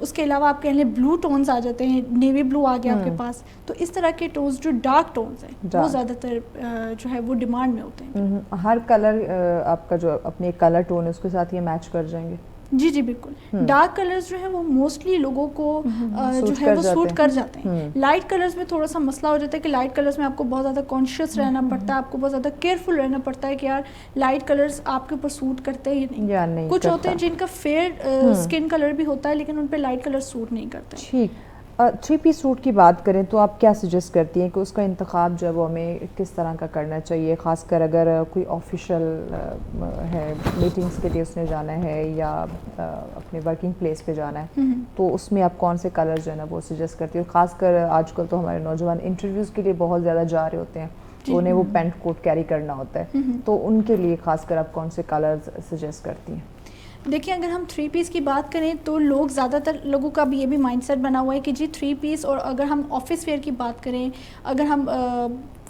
اس کے علاوہ آپ کہہ لیں بلو ٹونز آ جاتے ہیں, نیوی بلو آ گیا آپ کے پاس, تو اس طرح کے ٹونز جو ڈارک ٹونز ہیں وہ زیادہ تر جو ہے وہ ڈیمانڈ میں ہوتے ہیں. ہر کلر آپ کا جو اپنے ایک کلر ٹون ہے اس کے ساتھ یہ میچ کر جائیں گے؟ جی جی بالکل. ڈارک کلرز جو ہیں وہ موسٹلی لوگوں کو جو ہے وہ سوٹ کر جاتے ہیں. لائٹ کلرز میں تھوڑا سا مسئلہ ہو جاتا ہے کہ لائٹ کلرز میں آپ کو بہت زیادہ کانشیس رہنا پڑتا ہے, آپ کو بہت زیادہ کیئرفل رہنا پڑتا ہے کہ یار لائٹ کلرز آپ کے اوپر سوٹ کرتے ہیں یا نہیں. کچھ ہوتے ہیں جن کا فیئر اسکن کلر بھی ہوتا ہے لیکن ان پہ لائٹ کلر سوٹ نہیں کرتے. ٹھیک. 3 پیس سوٹ کی بات کریں تو آپ کیا سجیسٹ کرتی ہیں کہ اس کا انتخاب جو ہے وہ ہمیں کس طرح کا کرنا چاہیے, خاص کر اگر کوئی آفیشیل ہے, میٹنگز کے لیے اس نے جانا ہے یا اپنے ورکنگ پلیس پہ جانا ہے, تو اس میں آپ کون سے کلر جو ہے نا وہ سجیسٹ کرتی ہیں؟ خاص کر آج کل تو ہمارے نوجوان انٹرویوز کے لیے بہت زیادہ جا رہے ہوتے ہیں, تو انہیں وہ پینٹ کوٹ کیری کرنا ہوتا ہے, تو ان کے لیے خاص کر آپ کون سے کلرز سجیسٹ کرتی ہیں؟ دیکھیں اگر ہم 3 پیس کی بات کریں تو لوگ زیادہ تر لوگوں کا بھی یہ بھی مائنڈ سیٹ بنا ہوا ہے کہ جی 3 پیس, اور اگر ہم آفس ویئر کی بات کریں, اگر ہم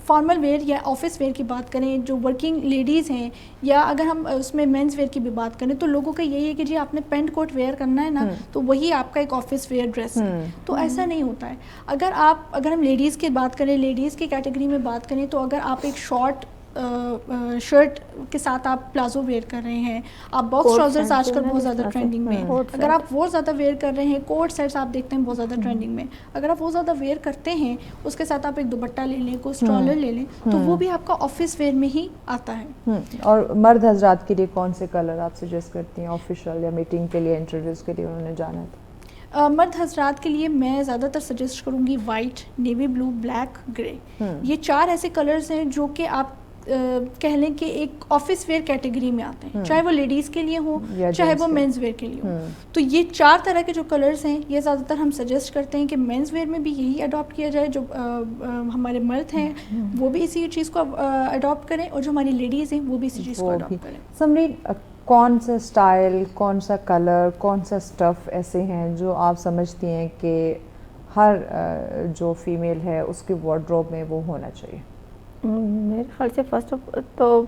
فارمل ویئر یا آفس ویئر کی بات کریں جو ورکنگ لیڈیز ہیں, یا اگر ہم اس میں مینس ویئر کی بھی بات کریں, تو لوگوں کا یہی ہے کہ جی آپ نے پینٹ کوٹ ویئر کرنا ہے نا, تو وہی آپ کا ایک آفس ویئر ڈریس ہے. تو ایسا نہیں ہوتا ہے. اگر ہم لیڈیز کی بات کریں, لیڈیز کی کیٹیگری میں بات کریں, تو اگر آپ ایک شارٹ شرٹ کے ساتھ آپ پلازو ویئر کر رہے ہیں, آپ باکس ٹراؤزرز آج کل بہت زیادہ ٹرینڈنگ میں ہیں, اگر آپ وہ زیادہ ویئر کر رہے ہیں, کوٹ سیٹس آپ دیکھتے ہیں بہت زیادہ ٹرینڈنگ میں, اگر آپ وہ زیادہ ویئر کرتے ہیں, اس کے ساتھ آپ ایک دوپٹہ لے لیں, کوئی اسٹرالر لے لیں, تو وہ بھی آپ کا آفس ویئر میں ہی آتا ہے. اور مرد حضرات کے لیے کون سے کلر آپ سجیسٹ کرتی ہیں آفیشیل یا میٹنگ کے لیے, انٹرویوز کے لیے انہوں نے جانا ہے؟ مرد حضرات کے لیے میں زیادہ تر سجیسٹ کروں گی وائٹ, نیوی بلو, بلیک, گرے. یہ 4 ایسے کلرز ہیں جو کہ آپ کہہ لیں کہ ایک آفس ویئر کیٹیگری میں آتے ہیں, چاہے وہ لیڈیز کے لیے ہوں چاہے وہ مینز ویئر کے لیے ہوں. تو یہ 4 طرح کے جو کلرز ہیں یہ زیادہ تر ہم سجیسٹ کرتے ہیں کہ مینز ویئر میں بھی یہی اڈاپٹ کیا جائے, جو ہمارے مرد ہیں وہ بھی اسی چیز کو اڈاپٹ کریں, اور جو ہماری لیڈیز ہیں وہ بھی اسی چیز کو اڈاپٹ کریں. سمرین, کون سا اسٹائل, کون سا کلر, کون سا اسٹف ایسے ہیں جو آپ سمجھتی ہیں کہ ہر جو فیمیل ہے اس کے وارڈروب میں وہ ہونا چاہیے؟ میرے خیال سے فرسٹ تو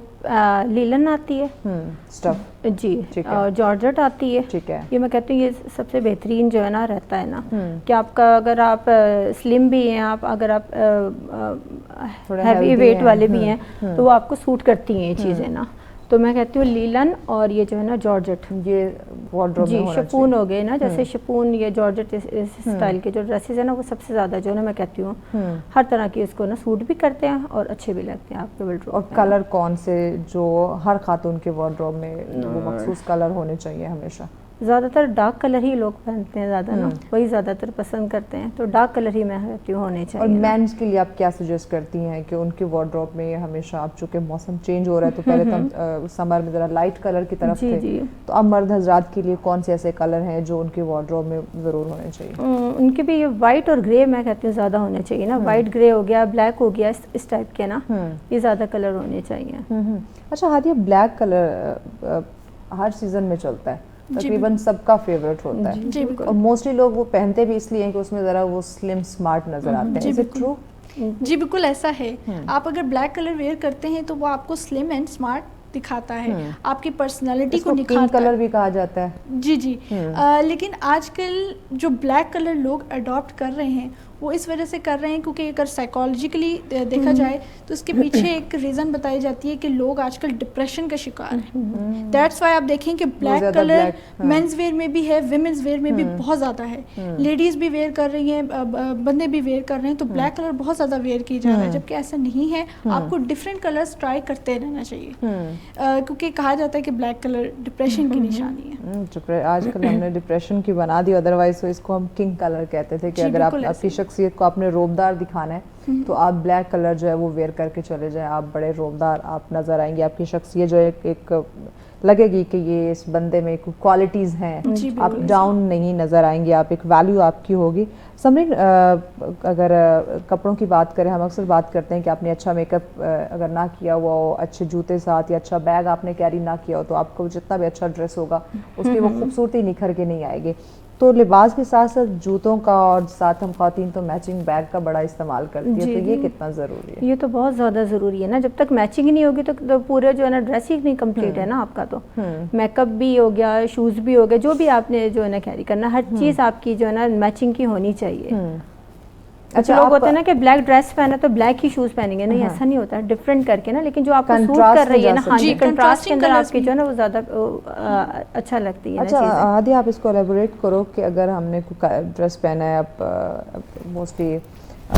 لیلن آتی ہے اسٹف, جی, اور جارجٹ آتی ہے. ٹھیک ہے. یہ میں کہتی ہوں یہ سب سے بہترین جو ہے نا رہتا ہے نا, کہ آپ کا اگر آپ سلم بھی ہیں, آپ اگر آپ ہیوی ویٹ والے بھی ہیں, تو وہ آپ کو سوٹ کرتی ہیں یہ چیزیں نا. تو میں کہتی ہوں لیلن اور یہ جو ہے نا جارجٹ, یہ وارڈروب میں ہونا چاہیے. شپون ہو گئے نا, جیسے شپون, یہ جارجٹ اسٹائل کے جو ڈریسز ہیں نا وہ سب سے زیادہ جو ہے نا میں کہتی ہوں ہر طرح کی اس کو نا سوٹ بھی کرتے ہیں اور اچھے بھی لگتے ہیں آپ کے وارڈروب. اور کلر کون سے جو ہر خاتون کے وارڈروب میں وہ مخصوص کلر ہونے چاہیے ہمیشہ؟ زیادہ تر ڈارک کلر ہی لوگ پہنتے ہیں زیادہ نا, وہی زیادہ تر پسند کرتے ہیں, تو ڈارک کلر ہی میں کہتی ہوں ہونے چاہیے. اور مینس کے لیے آپ کیا سجیسٹ کرتی ہیں کہ ان کے وارڈروب میں ہمیشہ, اب چونکہ موسم چینج ہو رہا ہے تو پہلے تو ہم سمر میں ذرا لائٹ کلر کی طرف تھے, تو اب مرد حضرات کے لیے کون سے ایسے کلر ہیں جو ان کے وارڈروب میں ضرور ہونے چاہیے؟ ان کے بھی یہ وائٹ اور گرے میں کہتی ہوں زیادہ ہونے چاہیے نا, وائٹ گرے ہو گیا, بلیک ہو گیا, اس ٹائپ کے نا یہ زیادہ کلر ہونے چاہیے. اچھا ہادیہ, بلیک کلر ہر سیزن میں چلتا ہے, تقریباً سب کا فیوریٹ ہوتا ہے, اور موسٹلی لوگ وہ پہنتے بھی اس لیے ہیں کہ اس میں ذرا وہ سلم اسمارٹ نظر آتے ہیں. Is it true? جی بالکل ایسا ہے. آپ اگر بلیک کلر ویئر کرتے ہیں تو وہ آپ کو سلم اینڈ اسمارٹ دکھاتا ہے, آپ کی پرسنالٹی کو نکھارتا ہے. پنک کلر بھی کہا جاتا ہے. جی جی. لیکن آج کل جو بلیک کلر لوگ اڈاپٹ کر رہے ہیں وہ اس وجہ سے کر رہے ہیں کیونکہ اگر سائیکالوجیکلی دیکھا جائے تو اس کے پیچھے ایک ریزن بتائی جاتی ہے کہ لوگ آج کل ڈپریشن کا شکار ہیں. دیٹس وائی آپ دیکھیں کہ بلیک کلر مینز ویئر میں بھی ہے, ویمنز ویئر میں بھی بہت زیادہ ہے, لیڈیز بھی ویئر کر رہی ہیں, بندے بھی ویئر کر رہے ہیں, تو بلیک کلر بہت زیادہ ویئر کی جا رہا ہے, جبکہ ایسا نہیں ہے. آپ کو ڈفرینٹ کلرز ٹرائی کرتے رہنا چاہیے, کیونکہ کہا جاتا ہے کہ بلیک کلر ڈپریشن کی نشانی ہے. آج کل ہم نے ڈپریشن کی بنا دی, ادروائز اس کو ہم کنگ کلر کہتے تھے کہ اگر آپ اپنی شخصیت کو اپنے روبدار دکھانا ہے تو آپ بلیک کلر جو ہے وہ ویئر کر کے چلے جائیں, آپ بڑے روبدار آپ نظر آئیں گے, آپ کی شخصیت جو ایک لگے گی کہ یہ اس بندے میں کوالٹیز ہیں, آپ ڈاؤن نہیں نظر آئیں گے, آپ ایک ویلیو آپ کی ہوگی. سمرین, اگر کپڑوں کی بات کریں, ہم اکثر بات کرتے ہیں کہ آپ نے اچھا میک اپ اگر نہ کیا ہوا ہو, اچھے جوتے ساتھ یا اچھا بیگ آپ نے کیری نہ کیا ہو, تو آپ کو جتنا بھی اچھا ڈریس ہوگا اس کی وہ خوبصورتی نکھر کے نہیں آئے گی. تو لباس کے ساتھ ساتھ جوتوں کا اور ساتھ ہم خواتین تو میچنگ بیگ کا بڑا استعمال کرتی ہے, تو یہ کتنا ضروری ہے؟ یہ تو بہت زیادہ ضروری ہے نا, جب تک میچنگ نہیں ہوگی تو پورے جو ہے نا ڈریس ہی نہیں کمپلیٹ ہے نا آپ کا. تو میک اپ بھی ہو گیا, شوز بھی ہو گیا, جو بھی آپ نے جو ہے نا کیری کرنا, ہر چیز آپ کی جو ہے نا میچنگ کی ہونی چاہیے. اچھا لوگ ہوتے ہیں نا کہ بلیک ڈریس پہنا تو بلیک ہی شوز پہنیں گے, نہیں ایسا نہیں ہوتا, ڈفرینٹ کر کے نا, لیکن جو آپ کو سوٹ کر رہی ہے نا, ہاں جی کنٹراسٹ کے اندر آپ کی جو ہے نا وہ زیادہ اچھا لگتی ہے. اچھا ہادی آپ اس کو ایلیبوریٹ کرو کہ اگر ہم نے کوئی ڈریس پہنا ہے, اب موسٹلی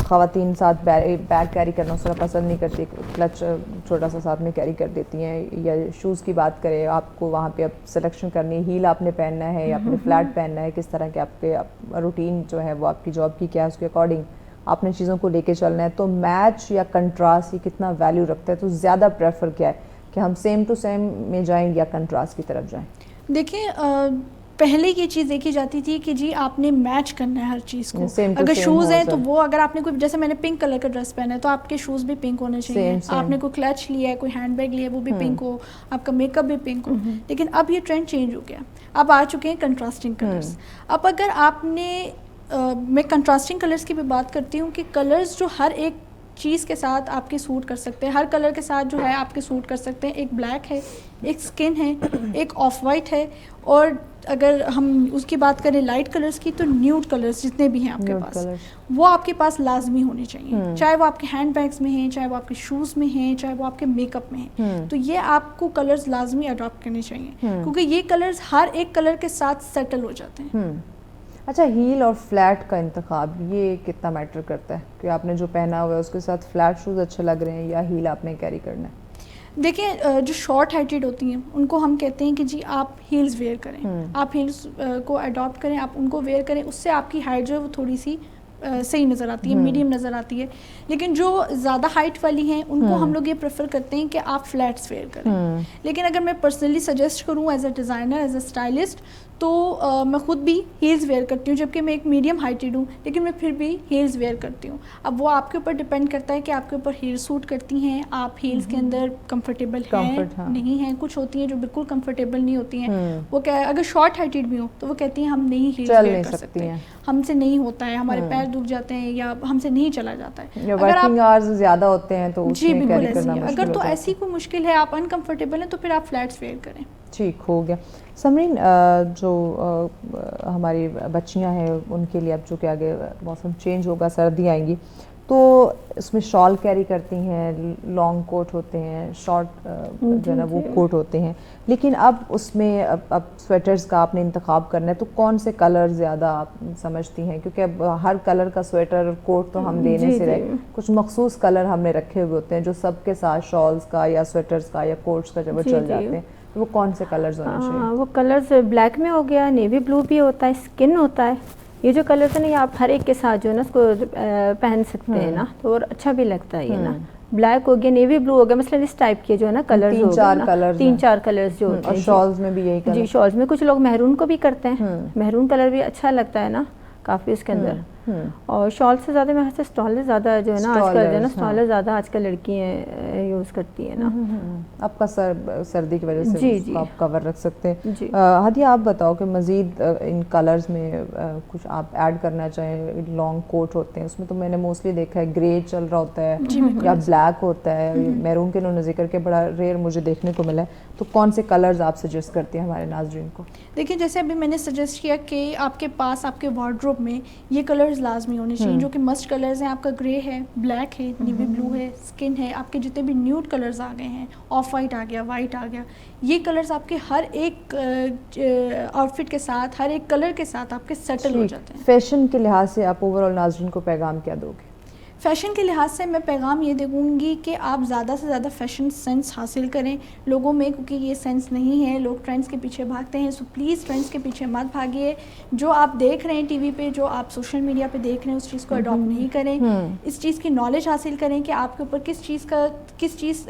خواتین ساتھ بیگ کیری کرنا اس طرح پسند نہیں کرتی, کلچ چھوٹا سا ساتھ میں کیری کر دیتی ہیں, یا شوز کی بات کریں آپ کو وہاں پہ اب سلیکشن کرنی ہے, ہیل آپ نے پہننا ہے یا آپ نے فلیٹ پہننا ہے, کس طرح کے آپ کے روٹین جو ہے وہ آپ کی جاب کی کیا ہے, اس کے اکارڈنگ آپ نے چیزوں کو لے کے چلنا ہے, تو میچ یا کنٹراسٹ یہ کتنا ویلیو رکھتا ہے, تو زیادہ پریفر کیا ہے کہ ہم سیم ٹو سیم میں جائیں یا کنٹراسٹ کی طرف جائیں؟ دیکھیں پہلے یہ چیز دیکھی جاتی تھی کہ جی آپ نے میچ کرنا ہے ہر چیز کو, اگر شوز ہیں تو وہ, اگر آپ نے کوئی جیسے میں نے پنک کلر کا ڈریس پہنا ہے تو آپ کے شوز بھی پنک ہونے چاہیے, آپ نے کوئی کلچ لیا ہے, کوئی ہینڈ بیگ لیا ہے وہ بھی پنک ہو, آپ کا میک اپ بھی پنک ہو. لیکن اب یہ ٹرینڈ چینج ہو گیا, اب آ چکے ہیں کنٹراسٹنگ کلرز. اب اگر آپ نے میں کنٹراسٹنگ کلرز کی بھی بات کرتی ہوں کہ کلرز جو ہر ایک چیز کے ساتھ آپ کے سوٹ کر سکتے ہیں, ہر کلر کے ساتھ جو ہے آپ کے سوٹ کر سکتے ہیں. ایک بلیک ہے, ایک اسکن ہے, ایک آف وائٹ ہے, اور اگر ہم اس کی بات کریں لائٹ کلرز کی تو نیوڈ کلرز جتنے بھی ہیں آپ کے پاس, وہ آپ کے پاس لازمی ہونے چاہیے, چاہے وہ آپ کے ہینڈ بیگز میں ہیں, چاہے وہ آپ کے شوز میں ہیں, چاہے وہ آپ کے میک اپ میں ہیں. تو یہ آپ کو کلرز لازمی اڈاپٹ کرنے چاہیے, کیونکہ یہ کلرز ہر ایک کلر کے ساتھ سیٹل ہو جاتے ہیں. اچھا ہیل اور فلیٹ کا انتخاب یہ کتنا میٹر کرتا ہے کہ آپ نے جو پہنا ہوا ہے اس کے ساتھ فلیٹ شوز اچھے لگ رہے ہیں یا ہیل آپ نے کیری کرنا ہے؟ دیکھیں جو شارٹ ہائٹڈ ہوتی ہیں ان کو ہم کہتے ہیں کہ جی آپ ہیلز ویئر کریں, آپ ہیلز کو اڈاپٹ کریں, آپ ان کو ویئر کریں, اس سے آپ کی ہائٹ جو ہے وہ تھوڑی سی صحیح نظر آتی ہے, میڈیم نظر آتی ہے. لیکن جو زیادہ ہائٹ والی ہیں ان کو ہم لوگ یہ پریفر کرتے ہیں کہ آپ فلیٹس ویئر کریں. لیکن اگر میں پرسنلی سجیسٹ کروں as a designer, as a stylist, تو میں خود بھی ہیلز ویئر کرتی ہوں, جبکہ میں ایک میڈیم ہائٹڈ ہوں لیکن میں پھر بھی ہیلز ویئر کرتی ہوں. اب وہ آپ کے اوپر ڈپینڈ کرتا ہے کہ آپ کے اوپر ہیل سوٹ کرتی ہیں, آپ ہیلز کے اندر کمفرٹیبل ہیں نہیں ہیں. کچھ ہوتی ہیں جو بالکل کمفرٹیبل نہیں ہوتی ہیں, وہ اگر شارٹ ہائٹڈ بھی ہوں تو وہ کہتی ہیں ہم نہیں ہیلز ویئر کر سکتے, ہم سے نہیں ہوتا ہے, ہمارے پیر دکھ جاتے ہیں یا ہم سے نہیں چلا جاتا ہے. اگر آپ زیادہ ہوتے ہیں تو جی بالکل ایسی ہے, اگر تو ایسی کوئی مشکل ہے, آپ انکمفرٹیبل ہیں, تو پھر آپ فلیٹس ویئر کریں. ٹھیک ہو گیا. سمرین جو ہماری بچیاں ہیں ان کے لیے اب چونکہ آگے موسم چینج ہوگا, سردی آئیں گی, تو اس میں شال کیری کرتی ہیں, لانگ کوٹ ہوتے ہیں, شارٹ جو ہے نا وہ کوٹ ہوتے ہیں, لیکن اب اس میں اب سویٹرز کا آپ نے انتخاب کرنا ہے, تو کون سے کلر زیادہ آپ سمجھتی ہیں؟ کیونکہ اب ہر کلر کا سویٹر کوٹ تو ہم لینے سے رہے, کچھ مخصوص کلر ہم نے رکھے ہوئے ہوتے ہیں جو سب کے ساتھ شالز کا یا سویٹرز کا یا کوٹس کا جب وہ چل جاتے ہیں, وہ کون سے کلرز ہونے چاہیے؟ وہ کلرز بلیک میں ہو گیا, نیوی بلو بھی ہوتا ہے, اسکن ہوتا ہے. یہ جو کلرز ہیں نا یہ آپ ہر ایک کے ساتھ جو ہے نا اس کو پہن سکتے ہیں نا, تو اور اچھا بھی لگتا ہے یہ نا. بلیک ہو گیا, نیوی بلو ہو گیا, مثلا اس ٹائپ کے جو ہے نا کلرز ہو گئے, 3-4 کلرز جو ہوتے ہیں. اور شالز میں بھی یہی کلر؟ جی شالز میں کچھ لوگ مہرون کو بھی کرتے ہیں, مہرون کلر بھی اچھا لگتا ہے نا کافی اس کے اندر. اور شال سے زیادہ میرے خیال سے اسٹالر زیادہ جو ہے نا آج کل جو ہے نا اسٹالر زیادہ آج کل لڑکیاں یوز کرتی ہیں نا. آپ کا سردی کی وجہ سے آپ کور رکھ سکتے ہیں. ہادیہ آپ بتاؤ کہ مزید ان کلرز میں کچھ آپ ایڈ کرنا چاہیں. لانگ کوٹ ہوتے ہیں اس میں تو میں نے موسٹلی دیکھا ہے گرے چل رہا ہوتا ہے یا بلیک ہوتا ہے, میرون کے انہوں نے ذکر کے بڑا ریئر مجھے دیکھنے کو ملا ہے. تو کون سے کلرز آپ سجیسٹ کرتی ہیں ہمارے ناظرین کو؟ دیکھیں جیسے ابھی میں نے سجیسٹ کیا کہ آپ کے پاس آپ کے وارڈروب میں یہ کلرز لازمی ہونے چاہیے, جو کہ مسٹ کلرز ہیں. آپ کا گرے ہے, بلیک ہے, نیوی بلو ہے, اسکن ہے, آپ کے جتنے بھی نیوڈ کلرز آ گئے ہیں, آف وائٹ آ گیا, وائٹ آ گیا, یہ کلرز آپ کے ہر ایک آؤٹ فٹ کے ساتھ, ہر ایک کلر کے ساتھ آپ کے سیٹل ہو جاتے ہیں. فیشن کے لحاظ سے آپ اوور آل ناظرین کو پیغام کیا دو گے؟ فیشن کے لحاظ سے میں پیغام یہ دوں گی کہ آپ زیادہ سے زیادہ فیشن سینس حاصل کریں لوگوں میں, کیونکہ یہ سینس نہیں ہے, لوگ ٹرینڈس کے پیچھے بھاگتے ہیں. سو پلیز ٹرینڈس کے پیچھے مت بھاگیے. جو آپ دیکھ رہے ہیں ٹی وی پہ, جو آپ سوشل میڈیا پہ دیکھ رہے ہیں, اس چیز کو اڈاپٹ نہیں کریں. اس چیز کی نالج حاصل کریں کہ آپ کے اوپر کس چیز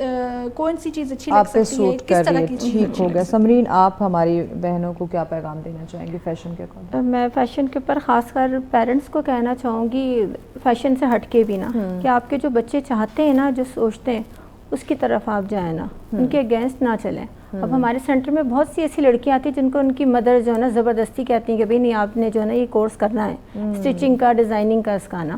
کون سی چیز اچھی لگ سکتی ہے, کس طرح کی چیز. ٹھیک ہو گیا. سمرین آپ ہماری بہنوں کو کیا پیغام دینا چاہیں گی فیشن کے اکارڈنگ؟ میں فیشن کے اوپر خاص کر پیرنٹس کو کہنا چاہوں گی فیشن سے ہٹ کے بھی نا, کہ آپ کے جو بچے چاہتے ہیں نا, جو سوچتے ہیں اس کی طرف آپ جائیں نا, ان کے اگینسٹ نہ چلیں. اب ہمارے سینٹر میں بہت سی ایسی لڑکیاں آتی ہیں جن کو ان کی مدر جو ہے نا زبردستی کہتی ہیں کہ بھئی نہیں آپ نے جو ہے نا یہ کورس کرنا ہے اسٹچنگ کا، ڈیزائننگ کا، اس کا نا.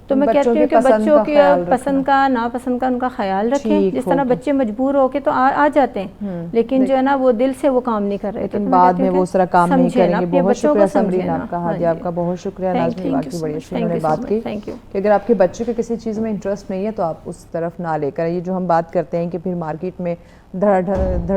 تو میں کہتی ہوں کہ بچوں کے پسند کا ناپسند کا ان کا خیال رکھیں. جس طرح بچے مجبور ہو کے تو آ جاتے ہیں لیکن جو ہے نا وہ دل سے وہ کام نہیں کر رہے، تو بعد میں وہ اس طرح کام نہیں کریں گے. بہت شکریہ سمرین آپ کا، ہادیہ آپ کا بہت شکریہ. ناظرین واقعی بڑی اچھی انہوں نے بات کی کہ اگر آپ کے بچے کو کسی چیز میں انٹرسٹ نہیں ہے تو آپ اس طرف نہ لے کر. یہ جو ہم بات کرتے ہیں کہ پھر مارکیٹ میں دھڑ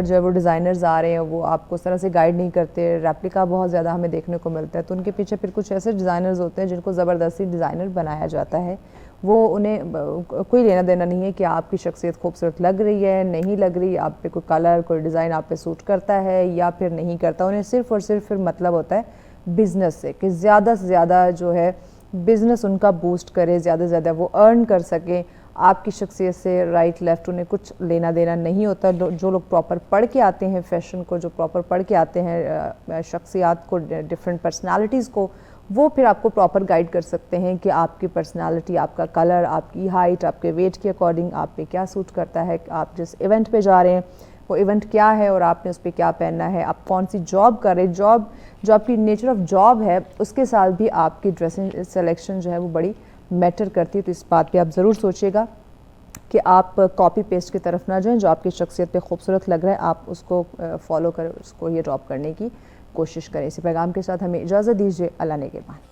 جو ہے وہ ڈیزائنرز آ رہے ہیں، وہ آپ کو اس طرح سے گائیڈ نہیں کرتے. ریپلیکا بہت زیادہ ہمیں دیکھنے کو ملتا ہے، تو ان کے پیچھے پھر کچھ ایسے ڈیزائنرز ہوتے ہیں جن کو زبردستی ڈیزائنر بنایا جاتا ہے. وہ انہیں کوئی لینا دینا نہیں ہے کہ آپ کی شخصیت خوبصورت لگ رہی ہے نہیں لگ رہی، آپ پہ کوئی کلر کوئی ڈیزائن آپ پہ سوٹ کرتا ہے یا پھر نہیں کرتا. انہیں صرف اور صرف پھر مطلب ہوتا ہے بزنس سے، کہ زیادہ سے زیادہ جو ہے بزنس ان کا بوسٹ کرے، زیادہ سے زیادہ وہ ارن کر سکیں. آپ کی شخصیت سے رائٹ لیفٹ انہیں کچھ لینا دینا نہیں ہوتا. جو لوگ پراپر پڑھ کے آتے ہیں فیشن کو، جو پراپر پڑھ کے آتے ہیں شخصیات کو، ڈفرینٹ پرسنالٹیز کو، وہ پھر آپ کو پراپر گائیڈ کر سکتے ہیں کہ آپ کی پرسنالٹی، آپ کا کلر، آپ کی ہائٹ، آپ کے ویٹ کے اکارڈنگ آپ پہ کیا سوٹ کرتا ہے. آپ جس ایونٹ پہ جا رہے ہیں وہ ایونٹ کیا ہے اور آپ نے اس پہ کیا پہننا ہے. آپ کون سی جاب کر رہے ہیں، جاب جو آپ کی نیچر آف جاب ہے اس کے ساتھ بھی آپ کی ڈریسنگ سلیکشن جو ہے وہ بڑی میٹر کرتی ہے. تو اس بات پہ آپ ضرور سوچیے گا کہ آپ کاپی پیسٹ کی طرف نہ جائیں. جو آپ کی شخصیت پہ خوبصورت لگ رہا ہے آپ اس کو فالو کریں، اس کو یہ ڈراپ کرنے کی کوشش کریں. اسی پیغام کے ساتھ ہمیں اجازت دیجیے. اللہ نگہبان.